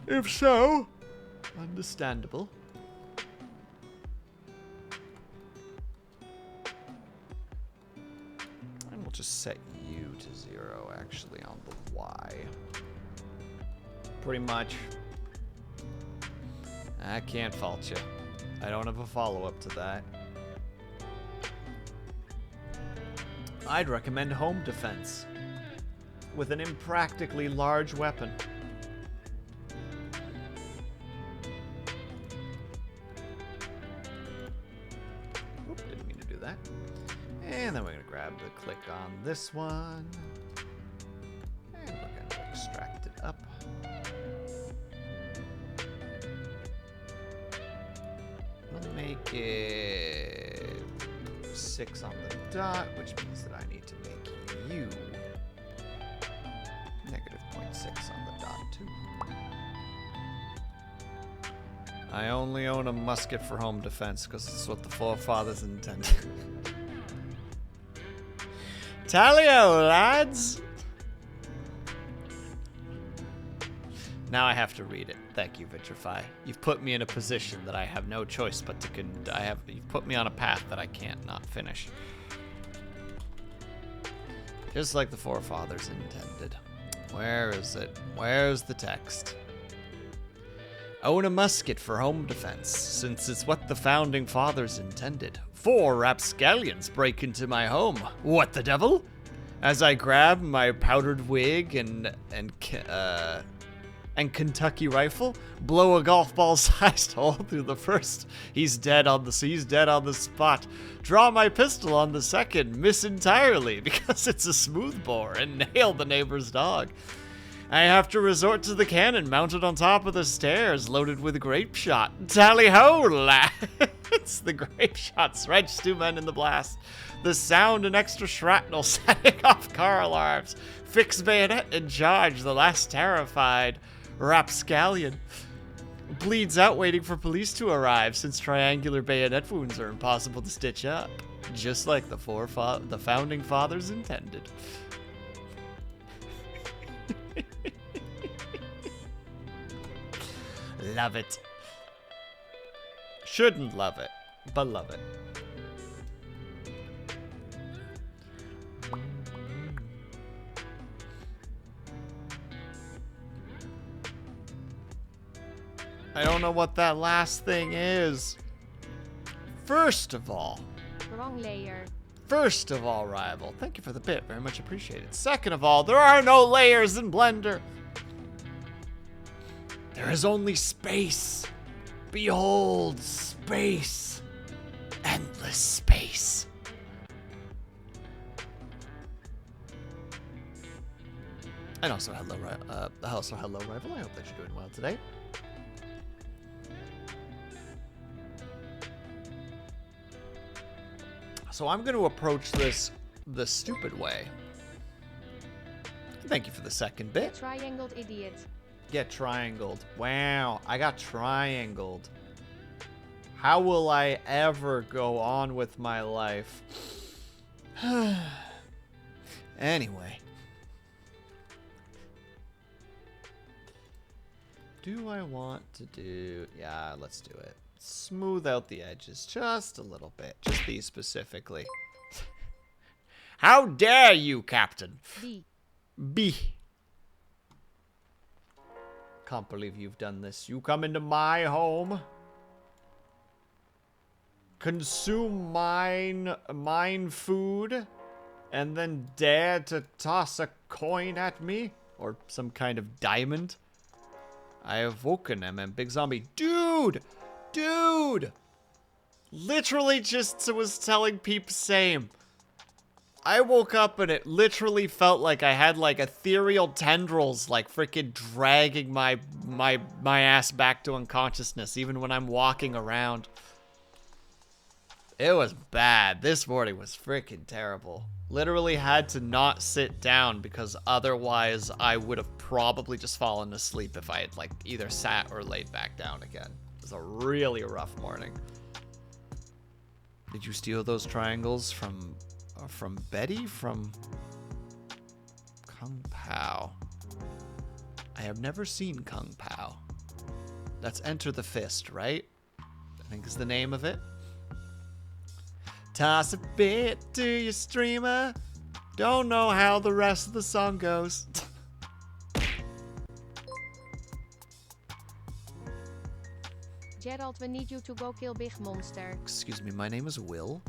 If so, understandable. And we'll just set you to 0, actually, on the Y. Pretty much. I can't fault you. I don't have a follow-up to that. I'd recommend home defense. with an impractically large weapon. Oop, didn't mean to do that. And then we're going to grab the click on this one. And we're going to extract it up. We'll make it 6 on the dot, which means that I need to make you -0.6 on the dot, too. I only own a musket for home defense because it's what the forefathers intended. Tally-o, lads! Now I have to read it. Thank you, Vitrify. You've put me in a position that I have no choice but to you've put me on a path that I can't not finish. Just like the forefathers intended. Where is it? Where's the text? Own a musket for home defense, since it's what the founding fathers intended. 4 rapscallions break into my home. What the devil? As I grab my powdered wig and Kentucky rifle, blow a golf ball-sized hole through the first. He's dead on the spot. Draw my pistol on the second, miss entirely because it's a smoothbore, and nail the neighbor's dog. I have to resort to the cannon mounted on top of the stairs, loaded with grape shot. Tally-ho, lads! The grape shot strikes 2 men in the blast. The sound and extra shrapnel setting off car alarms. Fix bayonet and charge, the last terrified rapscallion bleeds out waiting for police to arrive, since triangular bayonet wounds are impossible to stitch up, just like the founding fathers intended. Love it. Shouldn't love it, but love it. I don't know what that last thing is. First of all, wrong layer. First of all, rival, thank you for the bit, very much appreciated. Second of all, there are no layers in Blender. There is only space. Behold, space. Endless space. And also, hello, rival. I hope that you're doing well today. So I'm going to approach this the stupid way. Thank you for the second bit. Triangled idiot. Get triangled. Wow, I got triangled. How will I ever go on with my life? Anyway. Do I want to do... Yeah, let's do it. Smooth out the edges just a little bit. Just these specifically. How dare you, Captain? B. Can't believe you've done this. You come into my home. Consume mine food. And then dare to toss a coin at me? Or some kind of diamond? I have woken him and Big Zombie. Dude! Literally just was telling Peep same. I woke up and it literally felt like I had like ethereal tendrils like freaking dragging my ass back to unconsciousness even when I'm walking around. It was bad. This morning was freaking terrible. Literally had to not sit down because otherwise I would have probably just fallen asleep if I had like either sat or laid back down again. It was a really rough morning. Did you steal those triangles from Betty? From Kung Pao? I have never seen Kung Pao. That's Enter the Fist, right? I think is the name of it. Toss a bit to your streamer. Don't know how the rest of the song goes. Gerald, we need you to go kill big monster. Excuse me, my name is Will.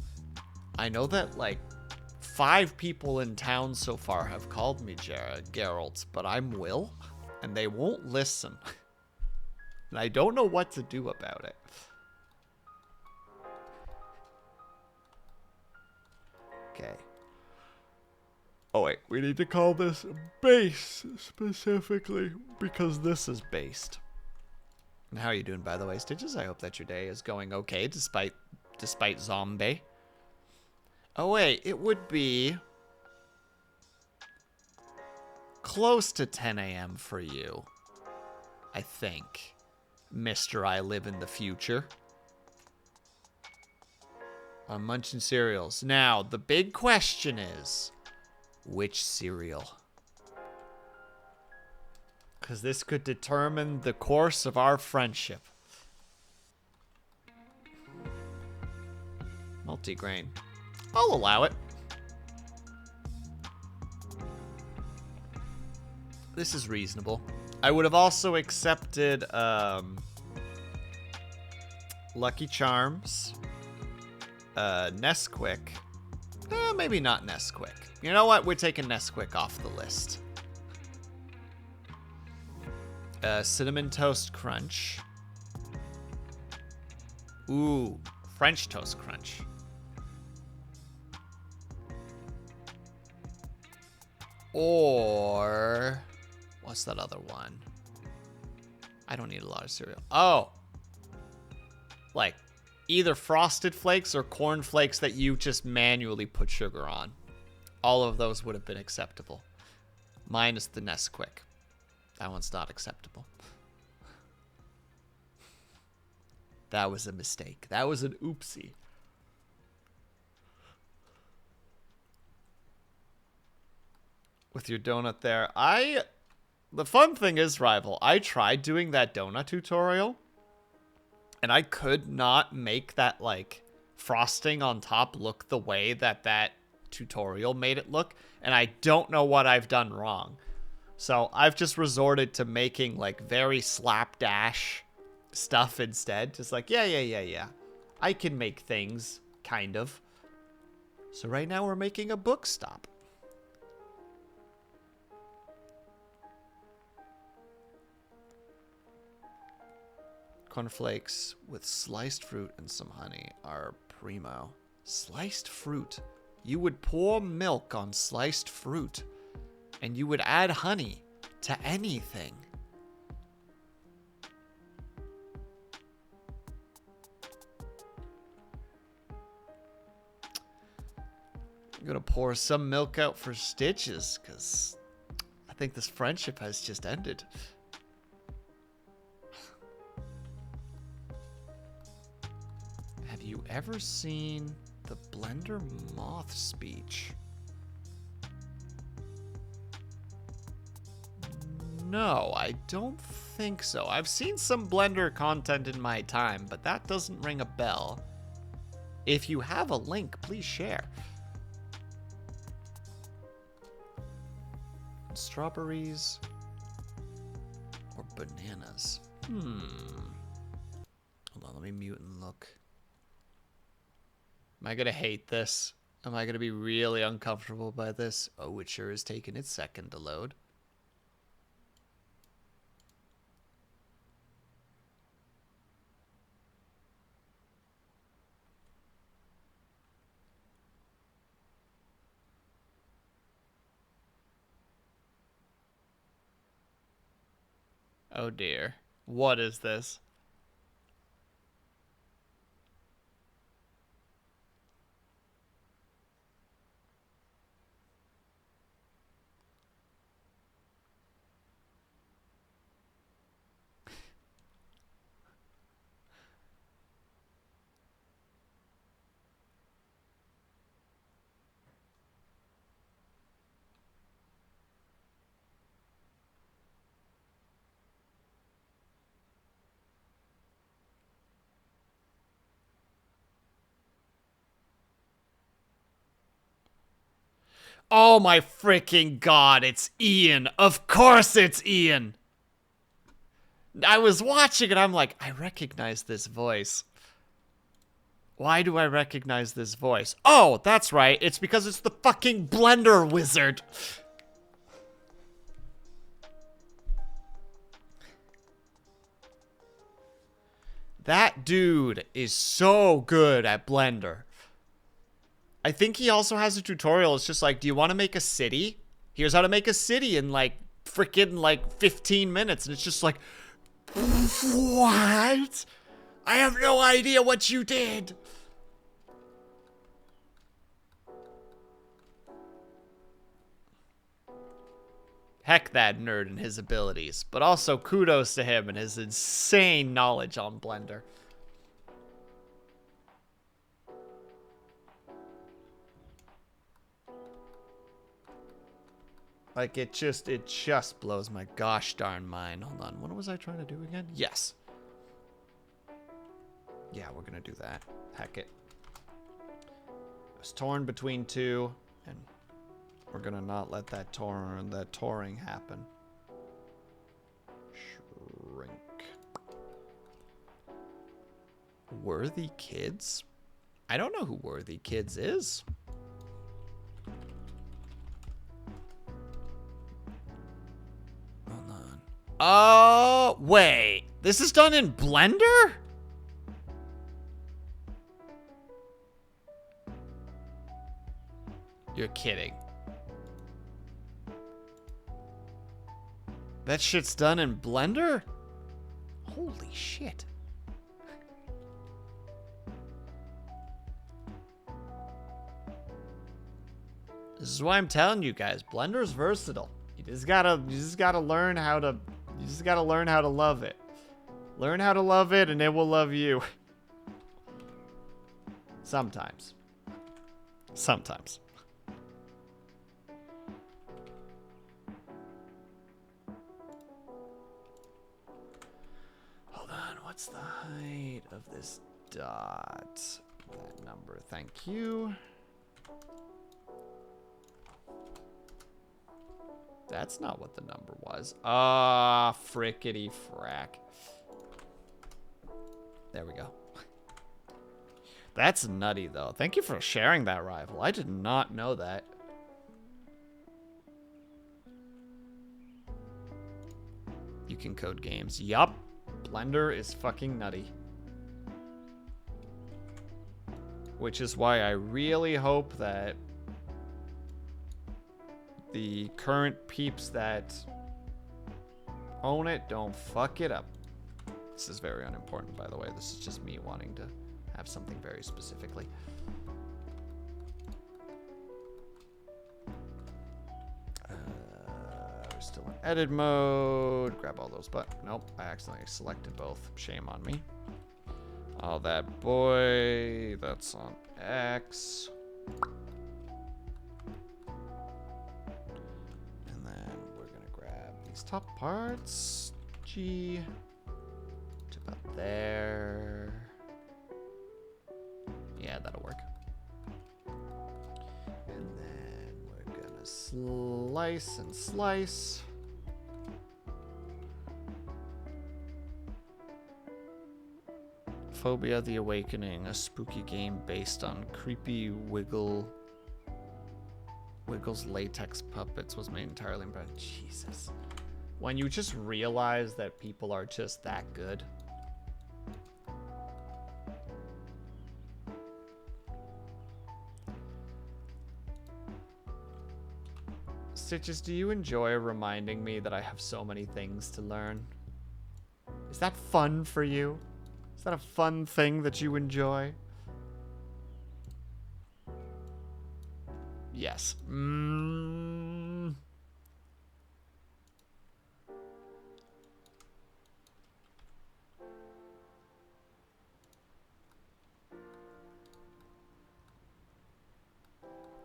I know that, like, 5 people in town so far have called me Geralt, but I'm Will, and they won't listen. And I don't know what to do about it. Okay. Oh wait, we need to call this base specifically because this is based. And how are you doing, by the way, Stitches? I hope that your day is going okay despite zombie. Oh wait, it would be close to 10 a.m. for you, I think, Mr. I live in the future. I'm munching cereals. Now, the big question is, which cereal? Because this could determine the course of our friendship. Multigrain. I'll allow it. This is reasonable. I would have also accepted Lucky Charms, Nesquik. Maybe not Nesquik. You know what? We're taking Nesquik off the list. Cinnamon Toast Crunch. Ooh, French Toast Crunch. Or what's that other one? I don't need a lot of cereal. Oh, like either Frosted Flakes or Corn Flakes that you just manually put sugar on. All of those would have been acceptable. Minus the Nesquik. That one's not acceptable. That was a mistake. That was an oopsie. With your donut there. The fun thing is, Rival, I tried doing that donut tutorial, and I could not make that, like, frosting on top look the way that tutorial made it look, and I don't know what I've done wrong. So I've just resorted to making, like, very slapdash stuff instead. Just like, yeah. I can make things, kind of. So right now we're making a book stop. Cornflakes with sliced fruit and some honey are primo. Sliced fruit. You would pour milk on sliced fruit, and you would add honey to anything. I'm gonna pour some milk out for Stitches, because I think this friendship has just ended. Have you ever seen the Blender Moth speech? No, I don't think so. I've seen some Blender content in my time, but that doesn't ring a bell. If you have a link, please share. Strawberries or bananas? Hold on, let me mute and look. Am I gonna hate this? Am I gonna be really uncomfortable by this? Oh, it sure is taking its second to load. Oh dear. What is this? Oh my freaking god, it's Ian. Of course it's Ian. I was watching and I'm like, I recognize this voice. Why do I recognize this voice? Oh, that's right. It's because it's the fucking Blender wizard. That dude is so good at Blender. I think he also has a tutorial. It's just like, do you want to make a city? Here's how to make a city in like freaking like 15 minutes. And it's just like, what? I have no idea what you did. Heck that nerd and his abilities, but also kudos to him and his insane knowledge on Blender. Like, it just blows my gosh darn mind. Hold on, what was I trying to do again? Yes. Yeah, we're gonna do that. Heck it. I was torn between two, and we're gonna not let that touring happen. Shrink. Worthy Kids? I don't know who Worthy Kids is. Hold on. Oh, wait. This is done in Blender? You're kidding. That shit's done in Blender? Holy shit. This is why I'm telling you guys, Blender's versatile. You just gotta learn how to love it. Learn how to love it and it will love you. Sometimes. Sometimes. Hold on, what's the height of this dot? That number, thank you. That's not what the number was. Ah, frickety frack. There we go. That's nutty, though. Thank you for sharing that, Rival. I did not know that. You can code games. Yup. Blender is fucking nutty. Which is why I really hope that the current peeps that own it don't fuck it up. This is very unimportant, by the way. This is just me wanting to have something very specifically. We're still in edit mode. Grab all those, but nope, I accidentally selected both. Shame on me. Oh, that boy. That's on X. Top parts, G, to about there. Yeah, that'll work. And then we're gonna slice and slice. Phobia the Awakening, a spooky game based on creepy Wiggle's latex puppets, was made entirely by Jesus. When you just realize that people are just that good. Stitches, do you enjoy reminding me that I have so many things to learn? Is that fun for you? Is that a fun thing that you enjoy? Yes.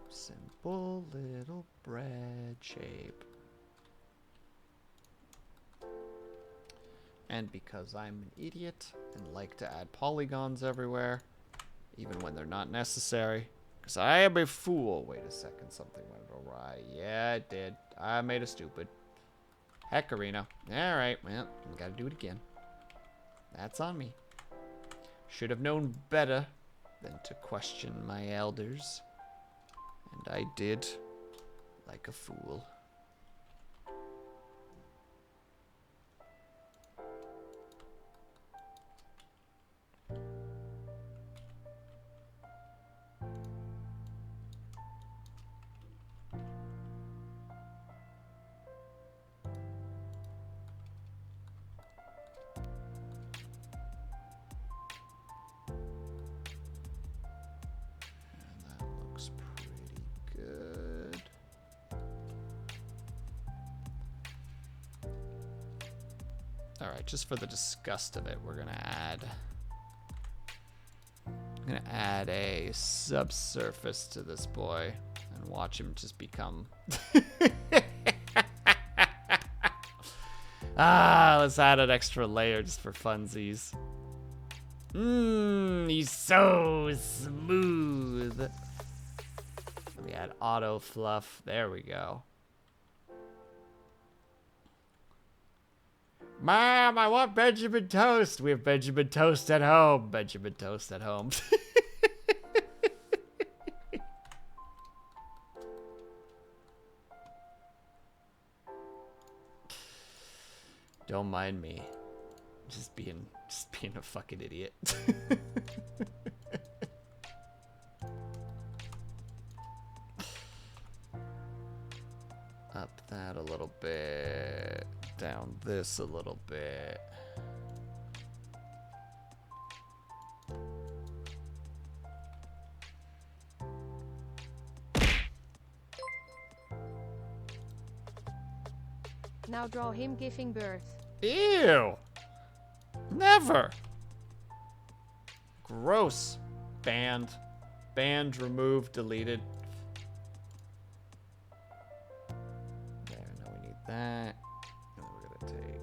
Simple little bread shape. And because I'm an idiot and like to add polygons everywhere, even when they're not necessary, because I am a fool. Wait a second, something went awry. Yeah, it did. I made a stupid. Heck, Arena. Alright, well, gotta do it again. That's on me. Should have known better than to question my elders. And I did, like a fool. Alright, just for the disgust of it, we're gonna add... I'm gonna add a subsurface to this boy and watch him just become... let's add an extra layer just for funsies. He's so smooth. Let me add auto fluff. There we go. Mom, I want Benjamin Toast. We have Benjamin Toast at home. Benjamin Toast at home. Don't mind me. Just being a fucking idiot. Up that a little bit. Down this a little bit. Now draw him giving birth. Ew! Never! Gross. Banned. Banned, removed, deleted. There, now we need that. And then we're gonna take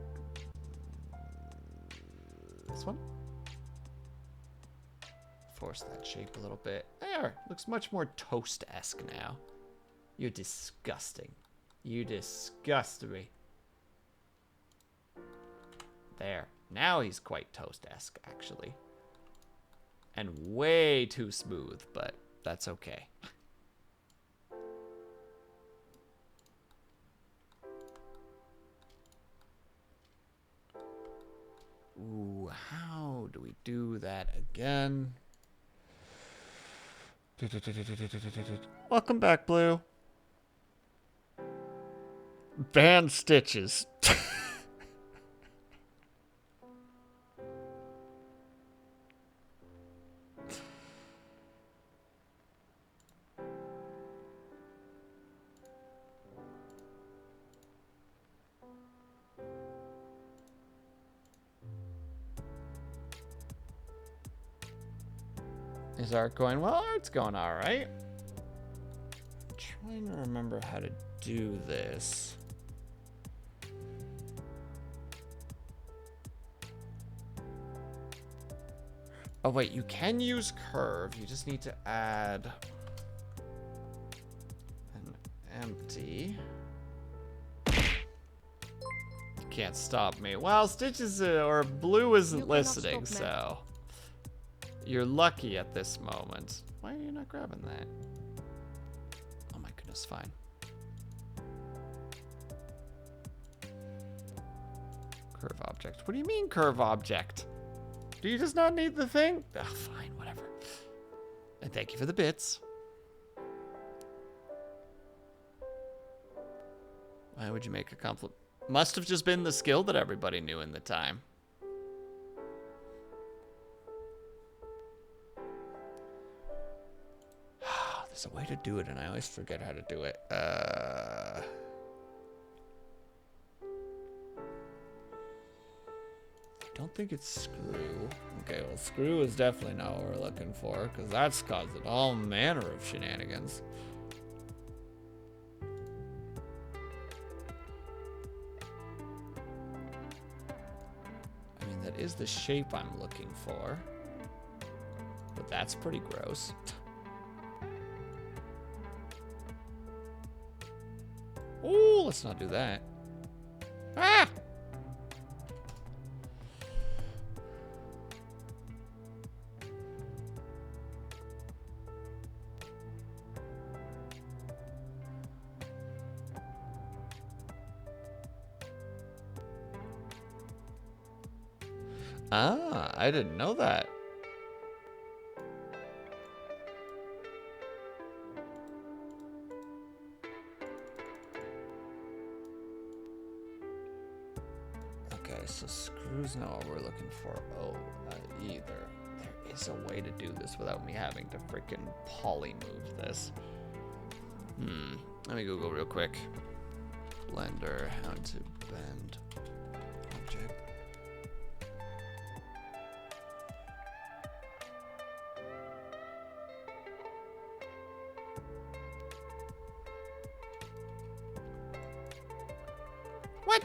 this one. Force that shape a little bit. There! Looks much more toast-esque now. You're disgusting. You disgust me. There. Now he's quite toast-esque, actually. And way too smooth, but that's okay. Ooh, how do we do that again? Welcome back, Blue. Band stitches. Is art going well? Art's going all right. I'm trying to remember how to do this. Oh wait, you can use curve. You just need to add an empty. You can't stop me. Well, Stitches or Blue isn't listening, so you're lucky at this moment. Why are you not grabbing that? Oh my goodness, fine. Curve object. What do you mean curve object? Do you just not need the thing? Ugh, fine, whatever. And thank you for the bits. Why would you make a compliment? Must have just been the skill that everybody knew in the time. There's a way to do it, and I always forget how to do it. I don't think it's screw. Okay, well, screw is definitely not what we're looking for, because that's causing all manner of shenanigans. I mean, that is the shape I'm looking for, but that's pretty gross. Ooh, let's not do that. Ah! Ah, I didn't know that. Okay, so screws not what we're looking for. Oh, either. There is a way to do this without me having to freaking poly move this. Let me Google real quick. Blender, how to bend object. What?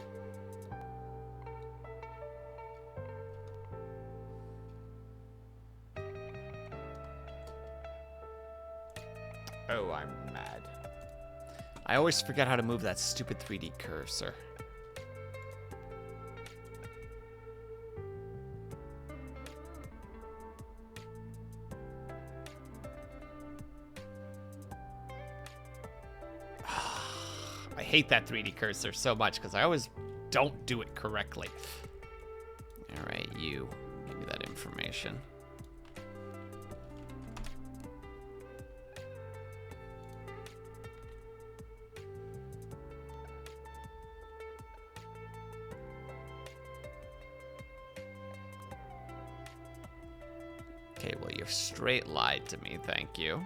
Oh, I'm mad. I always forget how to move that stupid 3D cursor. I hate that 3D cursor so much because I always don't do it correctly. All right, you give me that information. Okay, well, you've straight lied to me, thank you.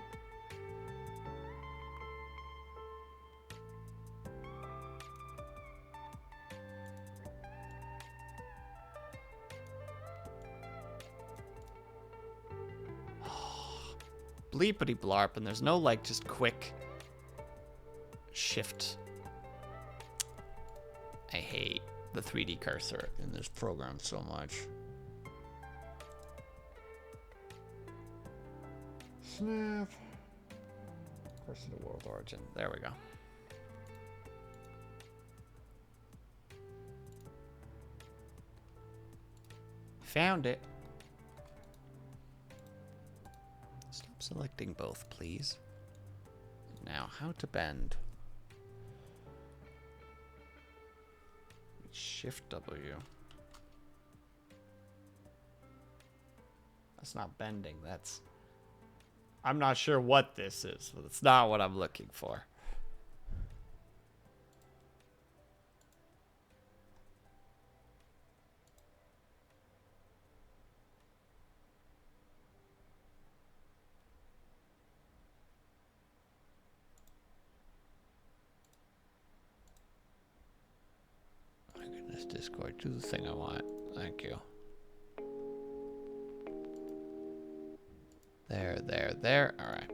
Bleepity blarp, and there's no, like, just quick shift. I hate the 3D cursor in this program so much. Snap. Cursor to world origin. There we go. Found it. Stop selecting both, please. Now, how to bend. Shift W. That's not bending, that's... I'm not sure what this is, but it's not what I'm looking for. My goodness, Discord, do the thing I want. Thank you. There. All right.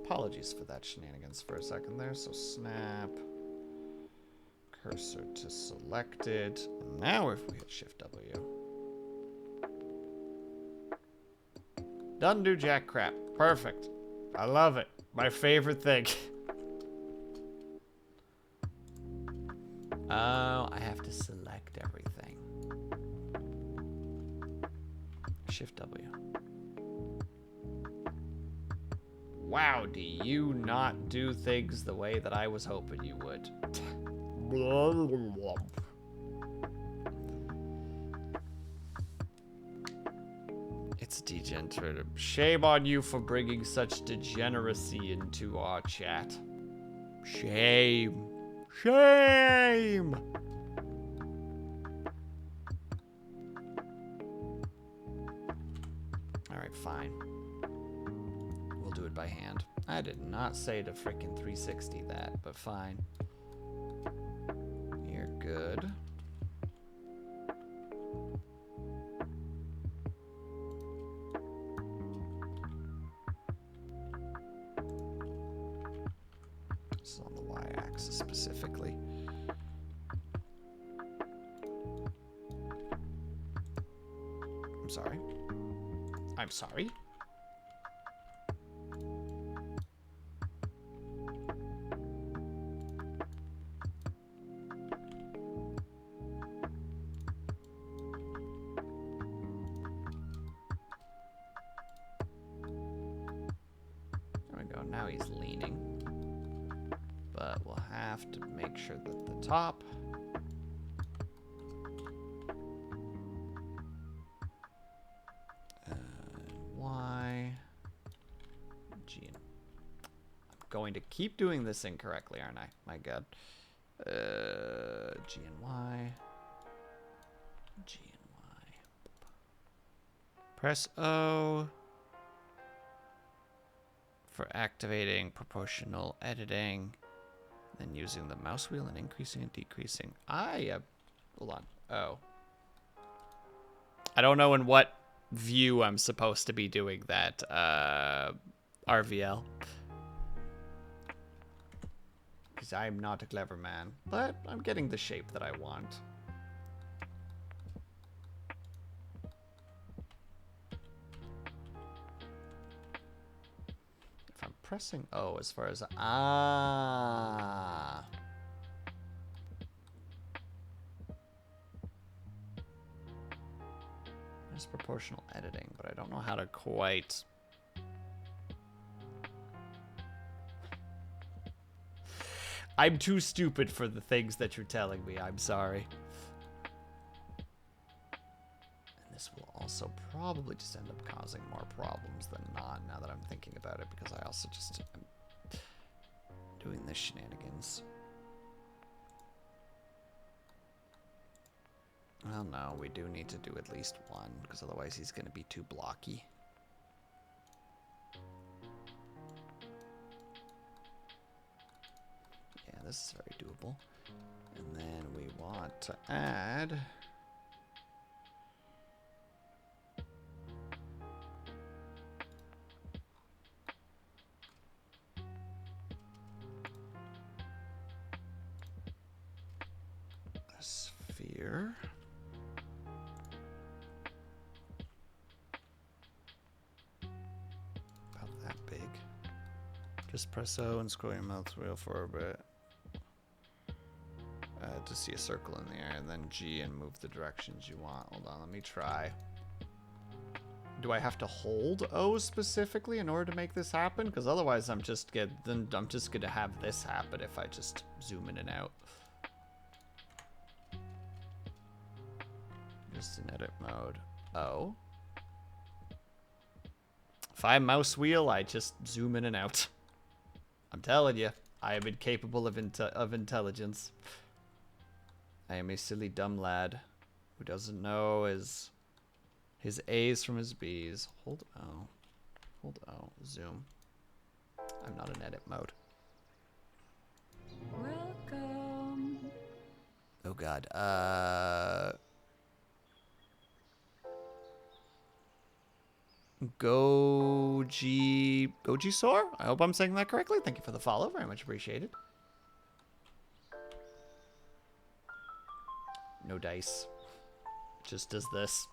Apologies for that shenanigans for a second there. So snap. Cursor to selected. Now if we hit Shift W. Doesn't do jack crap. Perfect. I love it. My favorite thing. Oh, I have to select everything. Shift W. Wow, do you not do things the way that I was hoping you would? It's degenerative. Shame on you for bringing such degeneracy into our chat. Shame. Shame! Alright, fine. We'll do it by hand. I did not say to frickin' 360 that, but fine. You're good. This is on the y-axis specifically. I'm sorry. I'm sorry. There we go. Now he's leaning. But we'll have to make sure that the top going to keep doing this incorrectly, aren't I? My God. G and Y. G and Y. Press O for activating proportional editing. Then using the mouse wheel and increasing and decreasing. Hold on. Oh. I don't know in what view I'm supposed to be doing that RVL. Because I'm not a clever man. But I'm getting the shape that I want. If I'm pressing O as far as... Ah... There's proportional editing, but I don't know how to quite... I'm too stupid for the things that you're telling me. I'm sorry. And this will also probably just end up causing more problems than not, now that I'm thinking about it, because I also just am doing this shenanigans. Well, no, we do need to do at least one, because otherwise he's going to be too blocky. Yeah, this is very doable. And then we want to add... a sphere. Just press O and scroll your mouse wheel for a bit to see a circle in the air, and then G and move the directions you want. Hold on, let me try. Do I have to hold O specifically in order to make this happen? Because otherwise, I'm just gonna have this happen if I just zoom in and out. Just in edit mode. O. If I mouse wheel, I just zoom in and out. I'm telling you, I am incapable of intelligence. I am a silly dumb lad who doesn't know his A's from his B's. Hold O. Hold O. Zoom. I'm not in edit mode. Welcome. Oh God. Goji Soar? I hope I'm saying that correctly. Thank you for the follow. Very much appreciated. No dice. Just does this.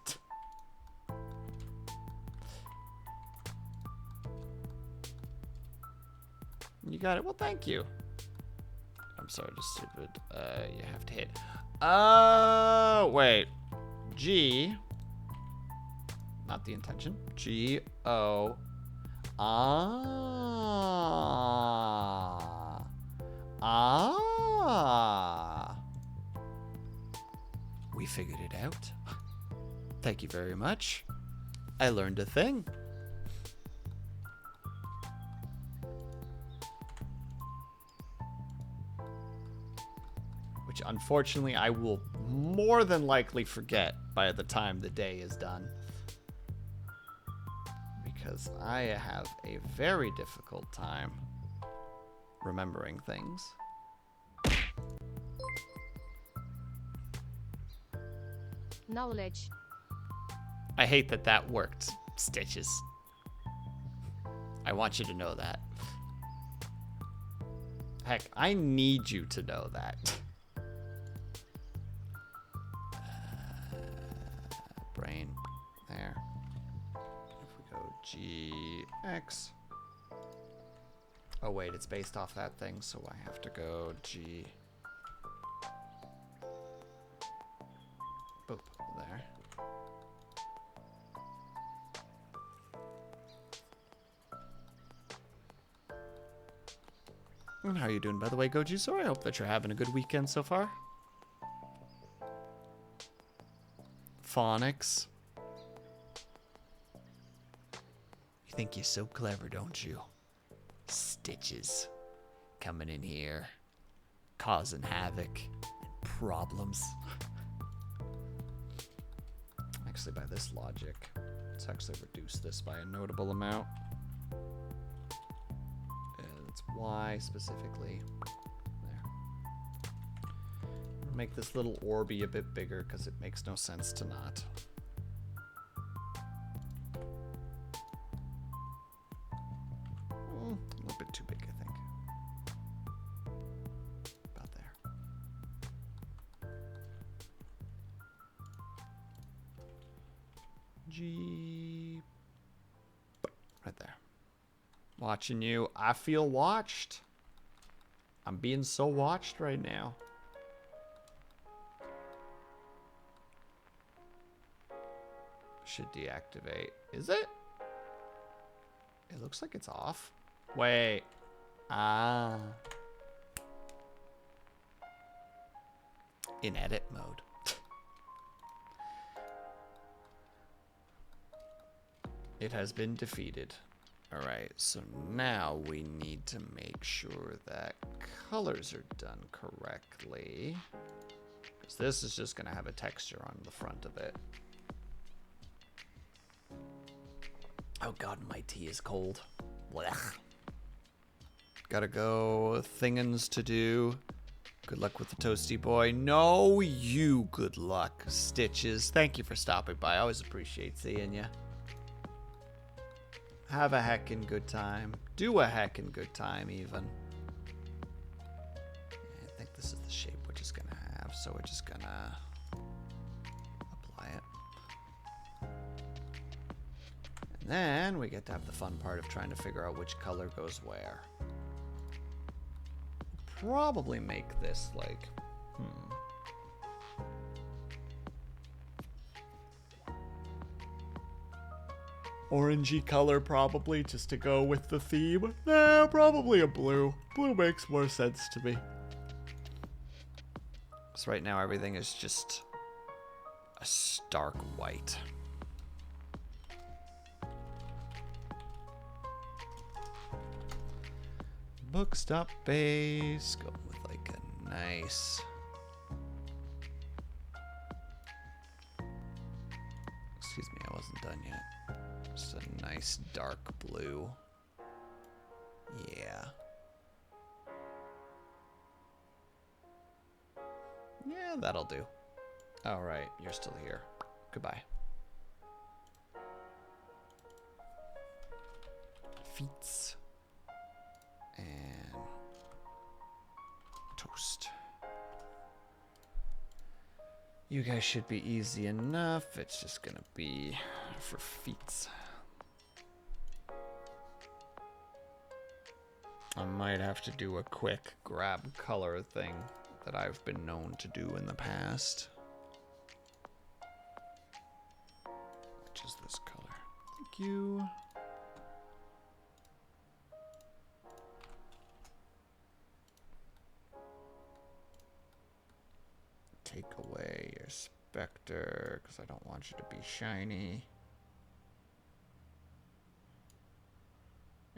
You got it. Well, thank you. I'm sorry, just stupid. You have to hit. Wait. G. Not the intention. G O. We figured it out. Thank you very much. I learned a thing. Which unfortunately I will more than likely forget by the time the day is done. Because I have a very difficult time remembering things. Knowledge. I hate that that worked, Stitches. I want you to know that. Heck, I need you to know that. Brain. There. If we go GX. Oh wait, it's based off that thing, so I have to go G. Boop, there. And how are you doing, by the way, Goji? So I hope that you're having a good weekend so far. Phonics. You think you're so clever, don't you? Stitches. coming in here, causing havoc and problems. Actually, by this logic, let's actually reduce this by a notable amount. And it's Y specifically. There. Make this little orby a bit bigger because it makes no sense to not. A little bit too big, I think. About there. G. Right there. Watching you. I feel watched. I'm being so watched right now. Should deactivate. Is it? It looks like it's off. Wait. Ah. In edit mode. It has been defeated. Alright, so now we need to make sure that colors are done correctly. Because this is just going to have a texture on the front of it. Oh god, my tea is cold. Blech. Gotta go. Thingins to do. Good luck with the toasty boy. No, you good luck. Stitches. Thank you for stopping by. I always appreciate seeing you. Have a heckin' good time. Do a heckin' good time, even. I think this is the shape we're just gonna have, so we're just gonna apply it. And then we get to have the fun part of trying to figure out which color goes where. Probably make this like, orangey color probably, just to go with the theme. Nah, probably a blue. Blue makes more sense to me. So right now everything is just a stark white. Bookstop base. Go with like a nice... Excuse me, I wasn't done yet. Just a nice dark blue. Yeah. Yeah, that'll do. Alright, you're still here. Goodbye. Feats. And toast. You guys should be easy enough. It's just gonna be for feats. I might have to do a quick grab color thing that I've been known to do in the past. Which is this color. Thank you. Take away your Spectre, because I don't want you to be shiny.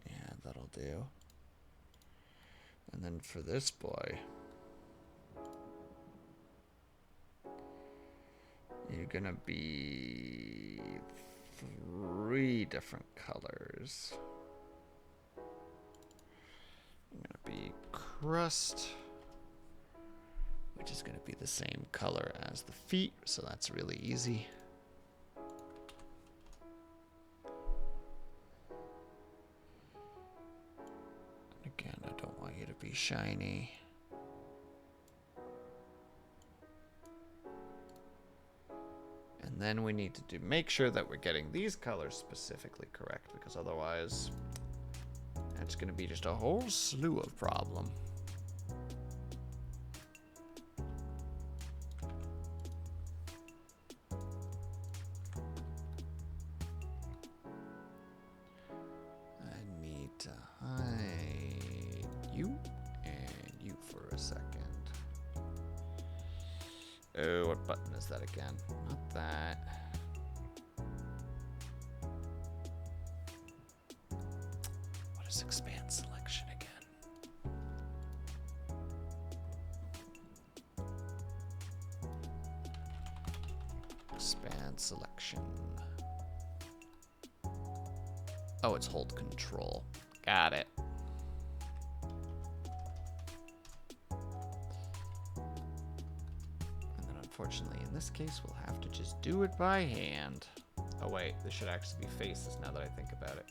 Yeah, that'll do. And then for this boy, you're gonna be 3 different colors. You're gonna be crust, which is going to be the same color as the feet, so that's really easy. And again, I don't want you to be shiny. And then we need to make sure that we're getting these colors specifically correct, because otherwise that's going to be just a whole slew of problems. Oh, what button is that again? Not that. What is expand selection again? Expand selection. Oh, it's hold control. Got it. And then unfortunately in this case we'll have to just do it by hand. Oh wait, this should actually be faces now that I think about it.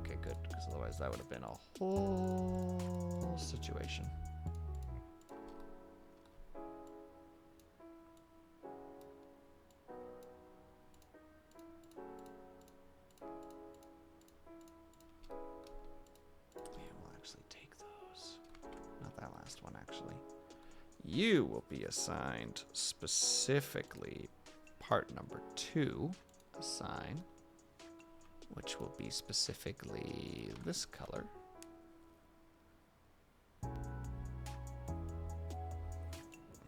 Okay, good, because otherwise that would have been a whole situation. Take those. Not that last one, actually. You will be assigned specifically part number 2 assign, which will be specifically this color.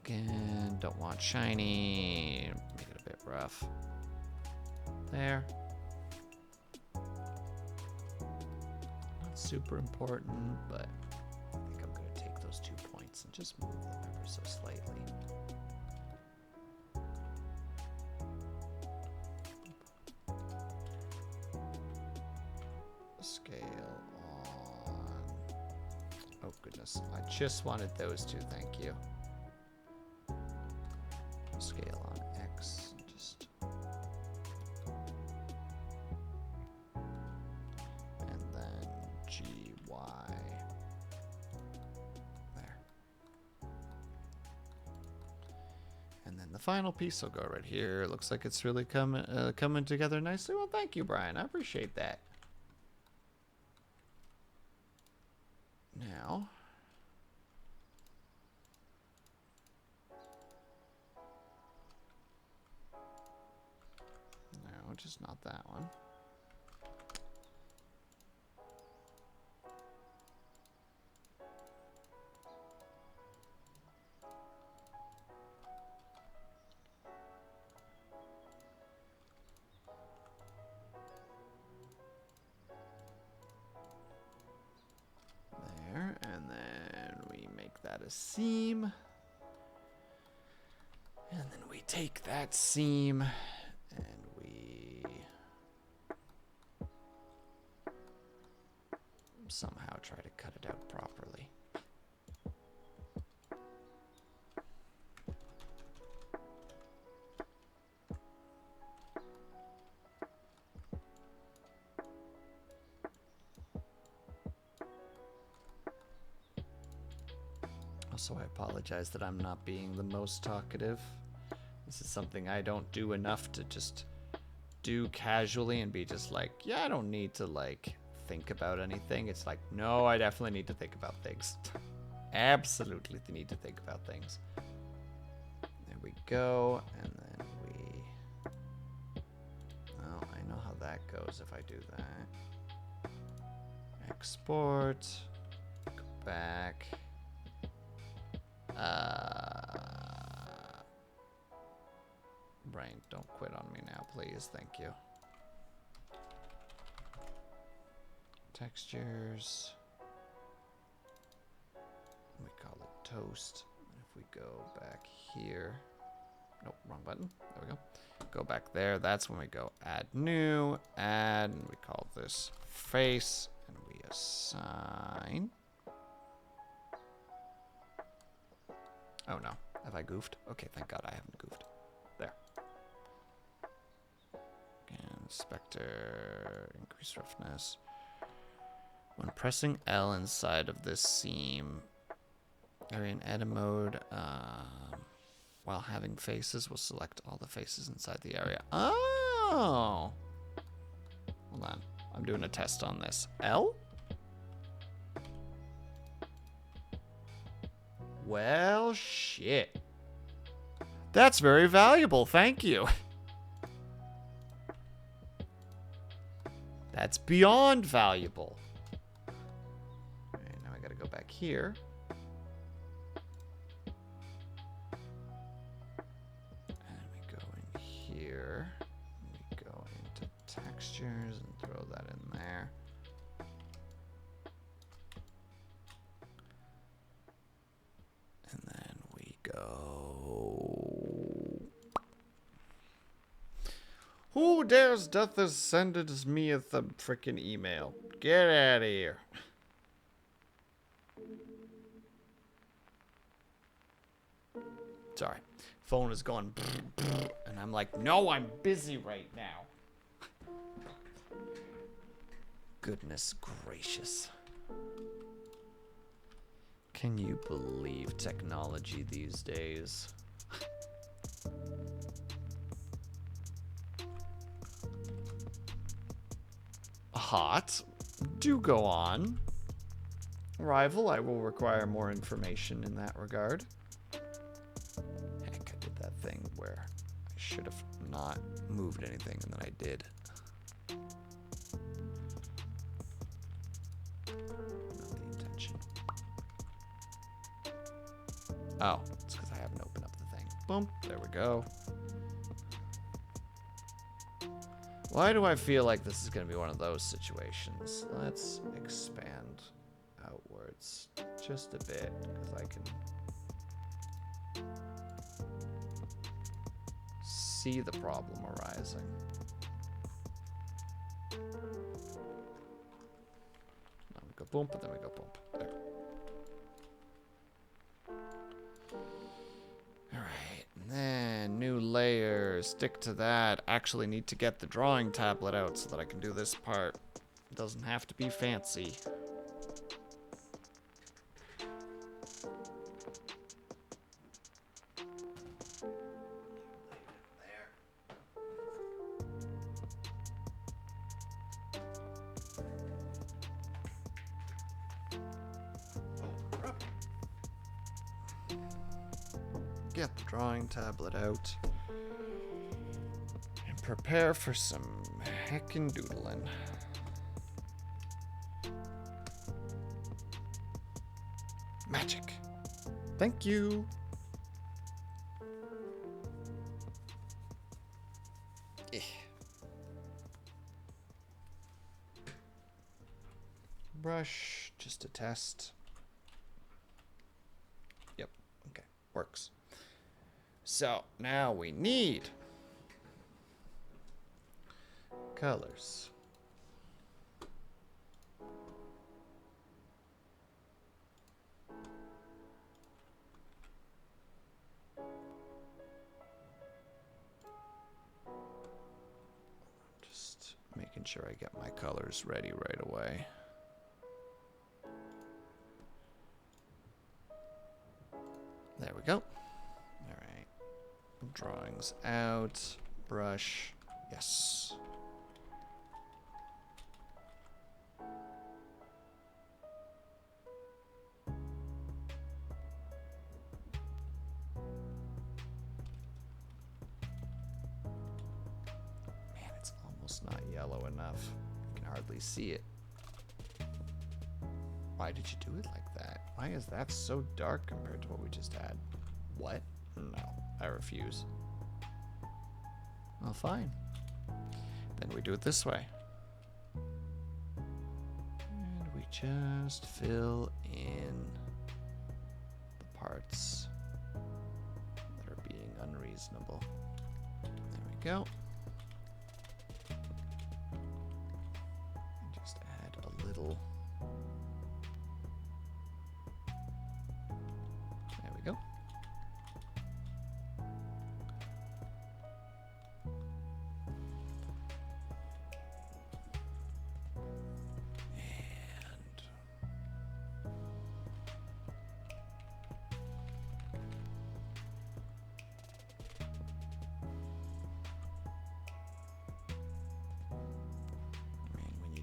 Again, don't want shiny. Make it a bit rough. There. Super important, but I think I'm going to take those 2 points and just move them ever so slightly. Scale on. Oh goodness, I just wanted those 2, thank you. Scale on X, just. The final piece will go right here. Looks like it's really coming together nicely. Well, thank you, Brian. I appreciate that. Now, no, just not that one. Seam, and then we take that seam and we somehow try to cut it out properly. So I apologize that I'm not being the most talkative. This is something I don't do enough to just do casually and be just like, yeah, I don't need to like think about anything. It's like, no, I definitely need to think about things. Absolutely need to think about things. There we go. And then we, well, I know how that goes if I do that. Export, go back. Brain, don't quit on me now, please. Thank you. Textures. We call it toast. And if we go back here, nope, wrong button. There we go. Go back there. That's when we go add new, add, and we call this face, and we assign. Oh no, have I goofed? Okay, thank God I haven't goofed. There. Again, Spectre, increase roughness. When pressing L inside of this seam, area in edit mode, while having faces, we'll select all the faces inside the area. Oh! Hold on, I'm doing a test on this. L? Well, shit. That's very valuable, thank you. That's beyond valuable. Alright, now I gotta go back here. And we go in here. We go into textures and throw that in there. And then we go Who dares doth send it me a frickin' email? Get out of here. Sorry. Phone is going and I'm like, no, I'm busy right now. Goodness gracious. Can you believe technology these days? Hot. Do go on. Rival, I will require more information in that regard. Heck, I did that thing where I should have not moved anything and then I did. Not the intention. Oh, it's because I haven't opened up the thing. Boom, there we go. Why do I feel like this is going to be one of those situations? Let's expand outwards just a bit, because I can see the problem arising. Now we go boom, but then we go boom. There. Alright, and then new layer, stick to that. Actually need to get the drawing tablet out so that I can do this part. It doesn't have to be fancy. Get the drawing tablet out and prepare for some heckin' doodling. Magic. Thank you. Brush, just a test. Yep, okay, works. So now we need colors. Just making sure I get my colors ready right away. There we go. All right. Drawings out. Brush. Yes. Man, it's almost not yellow enough. You can hardly see it. Why did you do it like that? Why is that so dark compared to what we just had? What? No, I refuse. Well, fine. Then we do it this way. And we just fill in the parts that are being unreasonable. There we go. And just add a little. There we go.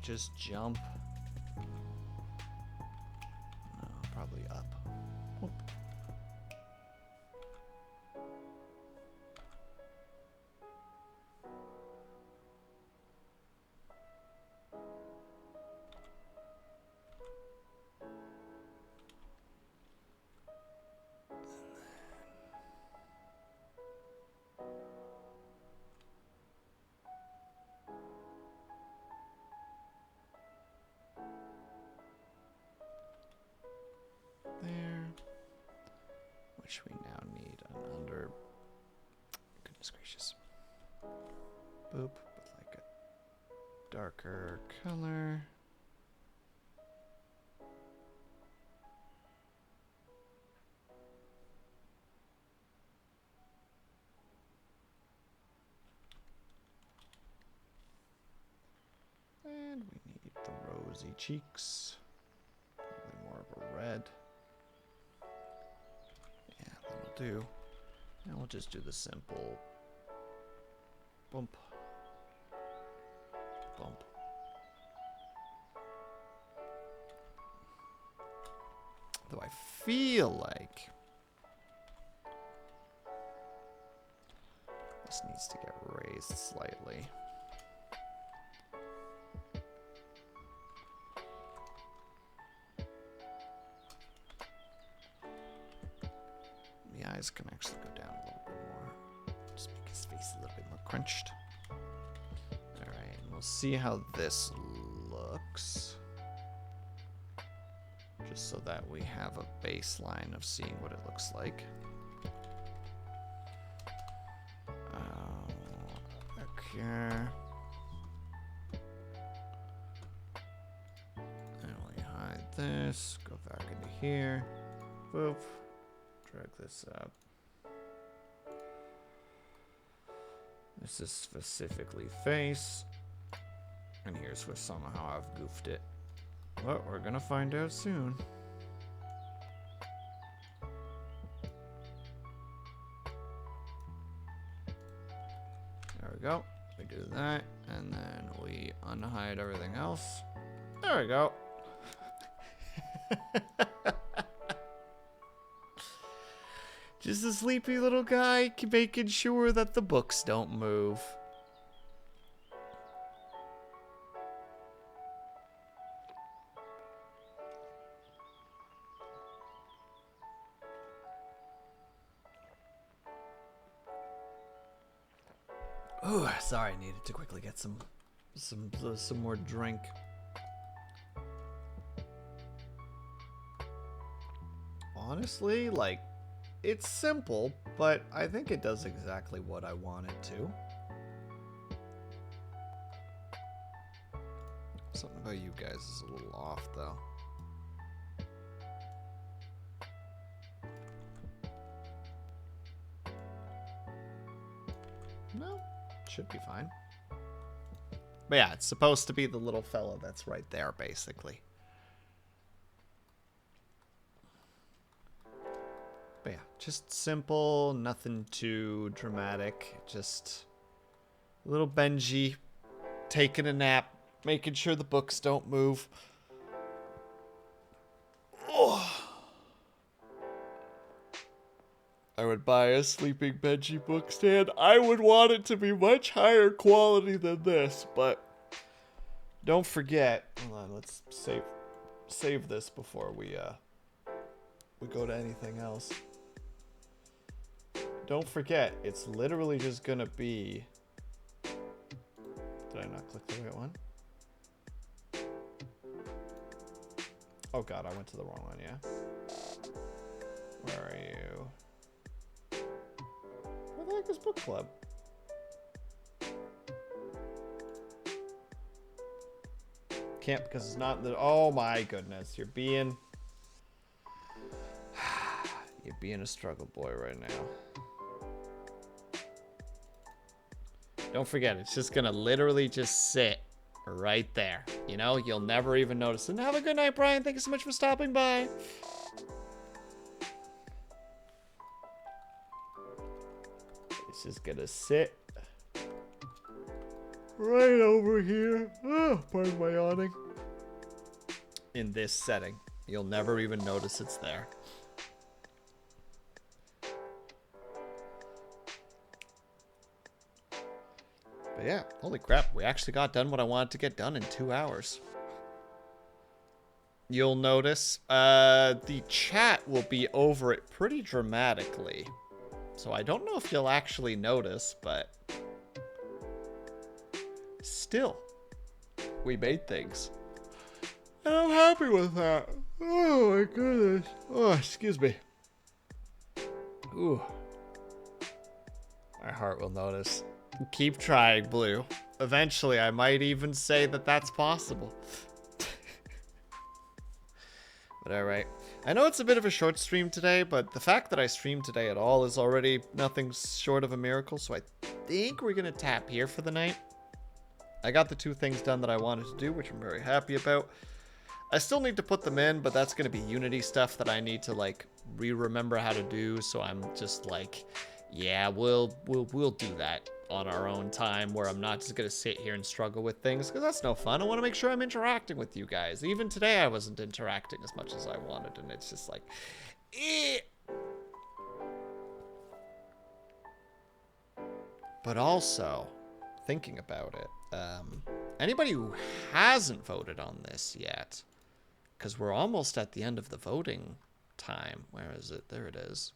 Just jump. No, probably up. Whoop. There, which we now need an under. Goodness gracious. Boop, but like a darker color. And we need the rosy cheeks. Probably more of a red. Yeah, that'll do. And we'll just do the simple bump. Bump. Though I feel like this needs to get raised slightly. The eyes can actually go down a little bit more. Just make his face a little bit more crunched. Alright, we'll see how this looks. Just so that we have a baseline of seeing what it looks like. Okay. And we hide this. Go back into here. Boop. Drag this up. This is specifically face. And here's where somehow I've goofed it. Well, we're gonna find out soon. There we go. We do that, and then we unhide everything else. There we go. Just a sleepy little guy making sure that the books don't move. Oh, sorry, I needed to quickly get some more drink. Honestly, like, it's simple, but I think it does exactly what I want it to. Something about you guys is a little off, though. No, should be fine. But yeah, it's supposed to be the little fella that's right there, basically. But yeah, just simple, nothing too dramatic. Just a little Benji taking a nap, making sure the books don't move. Oh. I would buy a Sleeping Benji book stand. I would want it to be much higher quality than this, but don't forget. Hold on, let's save this before we go to anything else. Don't forget, it's literally just gonna be. Did I not click the right one? Oh god, I went to the wrong one, yeah. Where are you? Where the heck is book club? Can't because it's not the. Oh my goodness, you're being a struggle boy right now. Don't forget, it's just gonna literally just sit right there. You know, you'll never even notice. And have a good night, Brian. Thank you so much for stopping by. It's just gonna sit right over here. Oh, pardon my yawning. In this setting. You'll never even notice it's there. But yeah, holy crap, we actually got done what I wanted to get done in 2 hours. You'll notice the chat will be over it pretty dramatically. So I don't know if you'll actually notice, but still, we made things. And I'm happy with that. Oh my goodness. Oh, excuse me. Ooh. My heart will notice. Keep trying, Blue. Eventually, I might even say that that's possible. But alright. I know it's a bit of a short stream today, but the fact that I streamed today at all is already nothing short of a miracle, so I think we're going to tap here for the night. I got the 2 things done that I wanted to do, which I'm very happy about. I still need to put them in, but that's going to be Unity stuff that I need to, like, remember how to do, so I'm just like, yeah, we'll do that on our own time, where I'm not just gonna sit here and struggle with things, because that's no fun. I want to make sure I'm interacting with you guys. Even today I wasn't interacting as much as I wanted, and it's just like, eh. But also, thinking about it, anybody who hasn't voted on this yet, because we're almost at the end of the voting time. Where is it? There it is.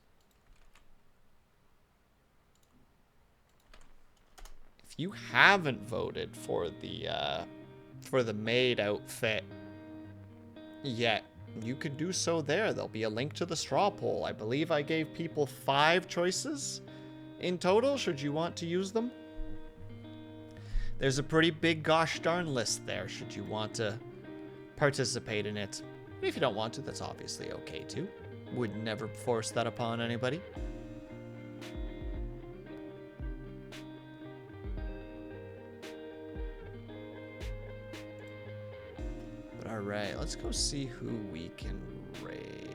If you haven't voted for the maid outfit yet, you could do so there. There'll be a link to the straw poll. I believe I gave people 5 choices in total, should you want to use them. There's a pretty big gosh darn list there, should you want to participate in it. And if you don't want to, that's obviously okay too. Would never force that upon anybody. Alright, let's go see who we can raid.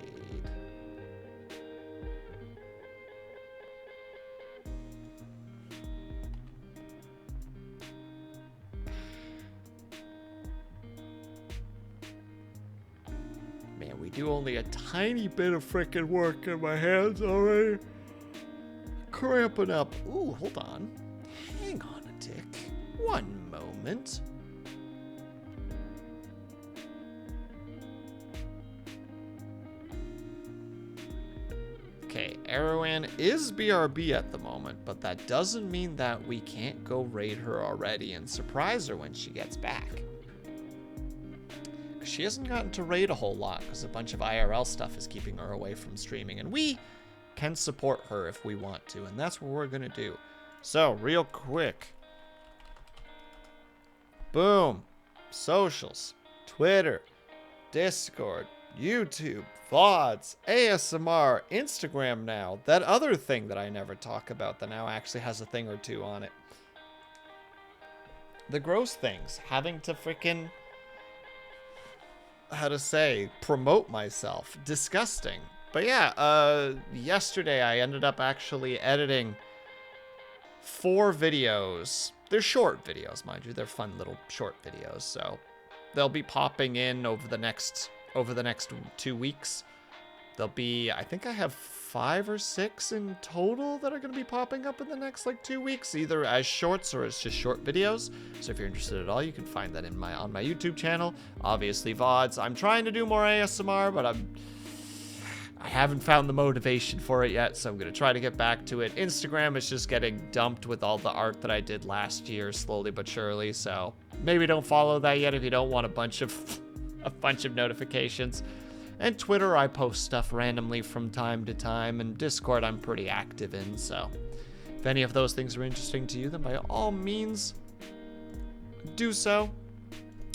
Man, we do only a tiny bit of frickin' work in my hands already. Cramping up. Ooh, hold on. Hang on a tick. One moment. Okay, Erwan is BRB at the moment, but that doesn't mean that we can't go raid her already and surprise her when she gets back. She hasn't gotten to raid a whole lot because a bunch of IRL stuff is keeping her away from streaming, and we can support her if we want to, and that's what we're going to do. So, real quick. Boom. Socials. Twitter. Discord. YouTube. VODs, ASMR, Instagram now. That other thing that I never talk about that now actually has a thing or 2 on it. The gross things. Having to frickin', how to say, promote myself. Disgusting. But yeah, yesterday I ended up actually editing 4 videos. They're short videos, mind you. They're fun little short videos, so they'll be popping in over the next 2 weeks. There'll be, I think I have 5 or 6 in total that are going to be popping up in the next like 2 weeks, either as shorts or as just short videos. So if you're interested at all, you can find that on my YouTube channel. Obviously VODs. I'm trying to do more ASMR, but I haven't found the motivation for it yet, so I'm going to try to get back to it. Instagram is just getting dumped with all the art that I did last year, slowly but surely, so maybe don't follow that yet if you don't want a bunch of notifications. And Twitter, I post stuff randomly from time to time, and Discord I'm pretty active in, so if any of those things are interesting to you, then by all means do so.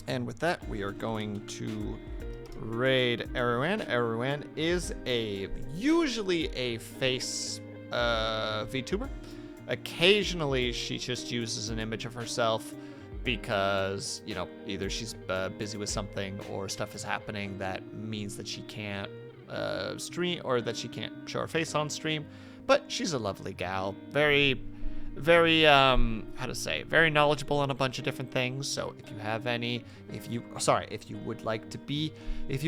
And with that, we are going to raid Erwan. Erwan is usually a face VTuber. Occasionally she just uses an image of herself because, you know, either she's busy with something or stuff is happening that means that she can't stream, or that she can't show her face on stream. But she's a lovely gal, very very knowledgeable on a bunch of different things. So if you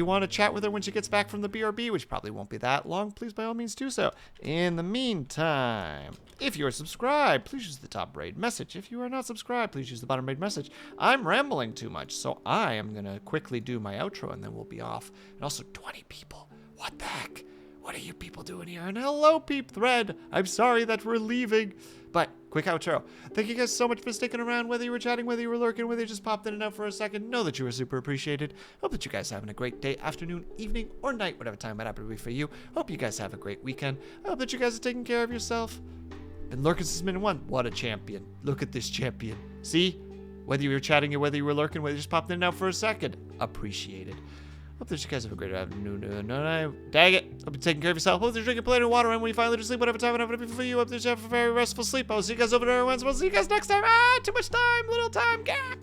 want to chat with her when she gets back from the BRB, which probably won't be that long, please by all means do so. In the meantime, if you're subscribed, please use the top raid message. If you are not subscribed, please use the bottom raid message. I'm rambling too much, so I am gonna quickly do my outro and then we'll be off. And also 20 people, what the heck? What are you people doing here? And hello, Peep Thread. I'm sorry that we're leaving. But, quick outro. Thank you guys so much for sticking around, whether you were chatting, whether you were lurking, whether you just popped in and out for a second. Know that you were super appreciated. Hope that you guys are having a great day, afternoon, evening, or night, whatever time it happen to be for you. Hope you guys have a great weekend. I hope that you guys are taking care of yourself. Been lurking since minute 1. What a champion. Look at this champion. See? Whether you were chatting or whether you were lurking, whether you just popped in and out for a second. Appreciated. Hope that you guys have a great afternoon. Dang it. Hope you're taking care of yourself. Hope you're drinking plenty of water. And when you finally do sleep, whatever time, whatever be for you, hope that you have a very restful sleep. I'll see you guys over there once. We'll see you guys next time. Too much time. Little time gap.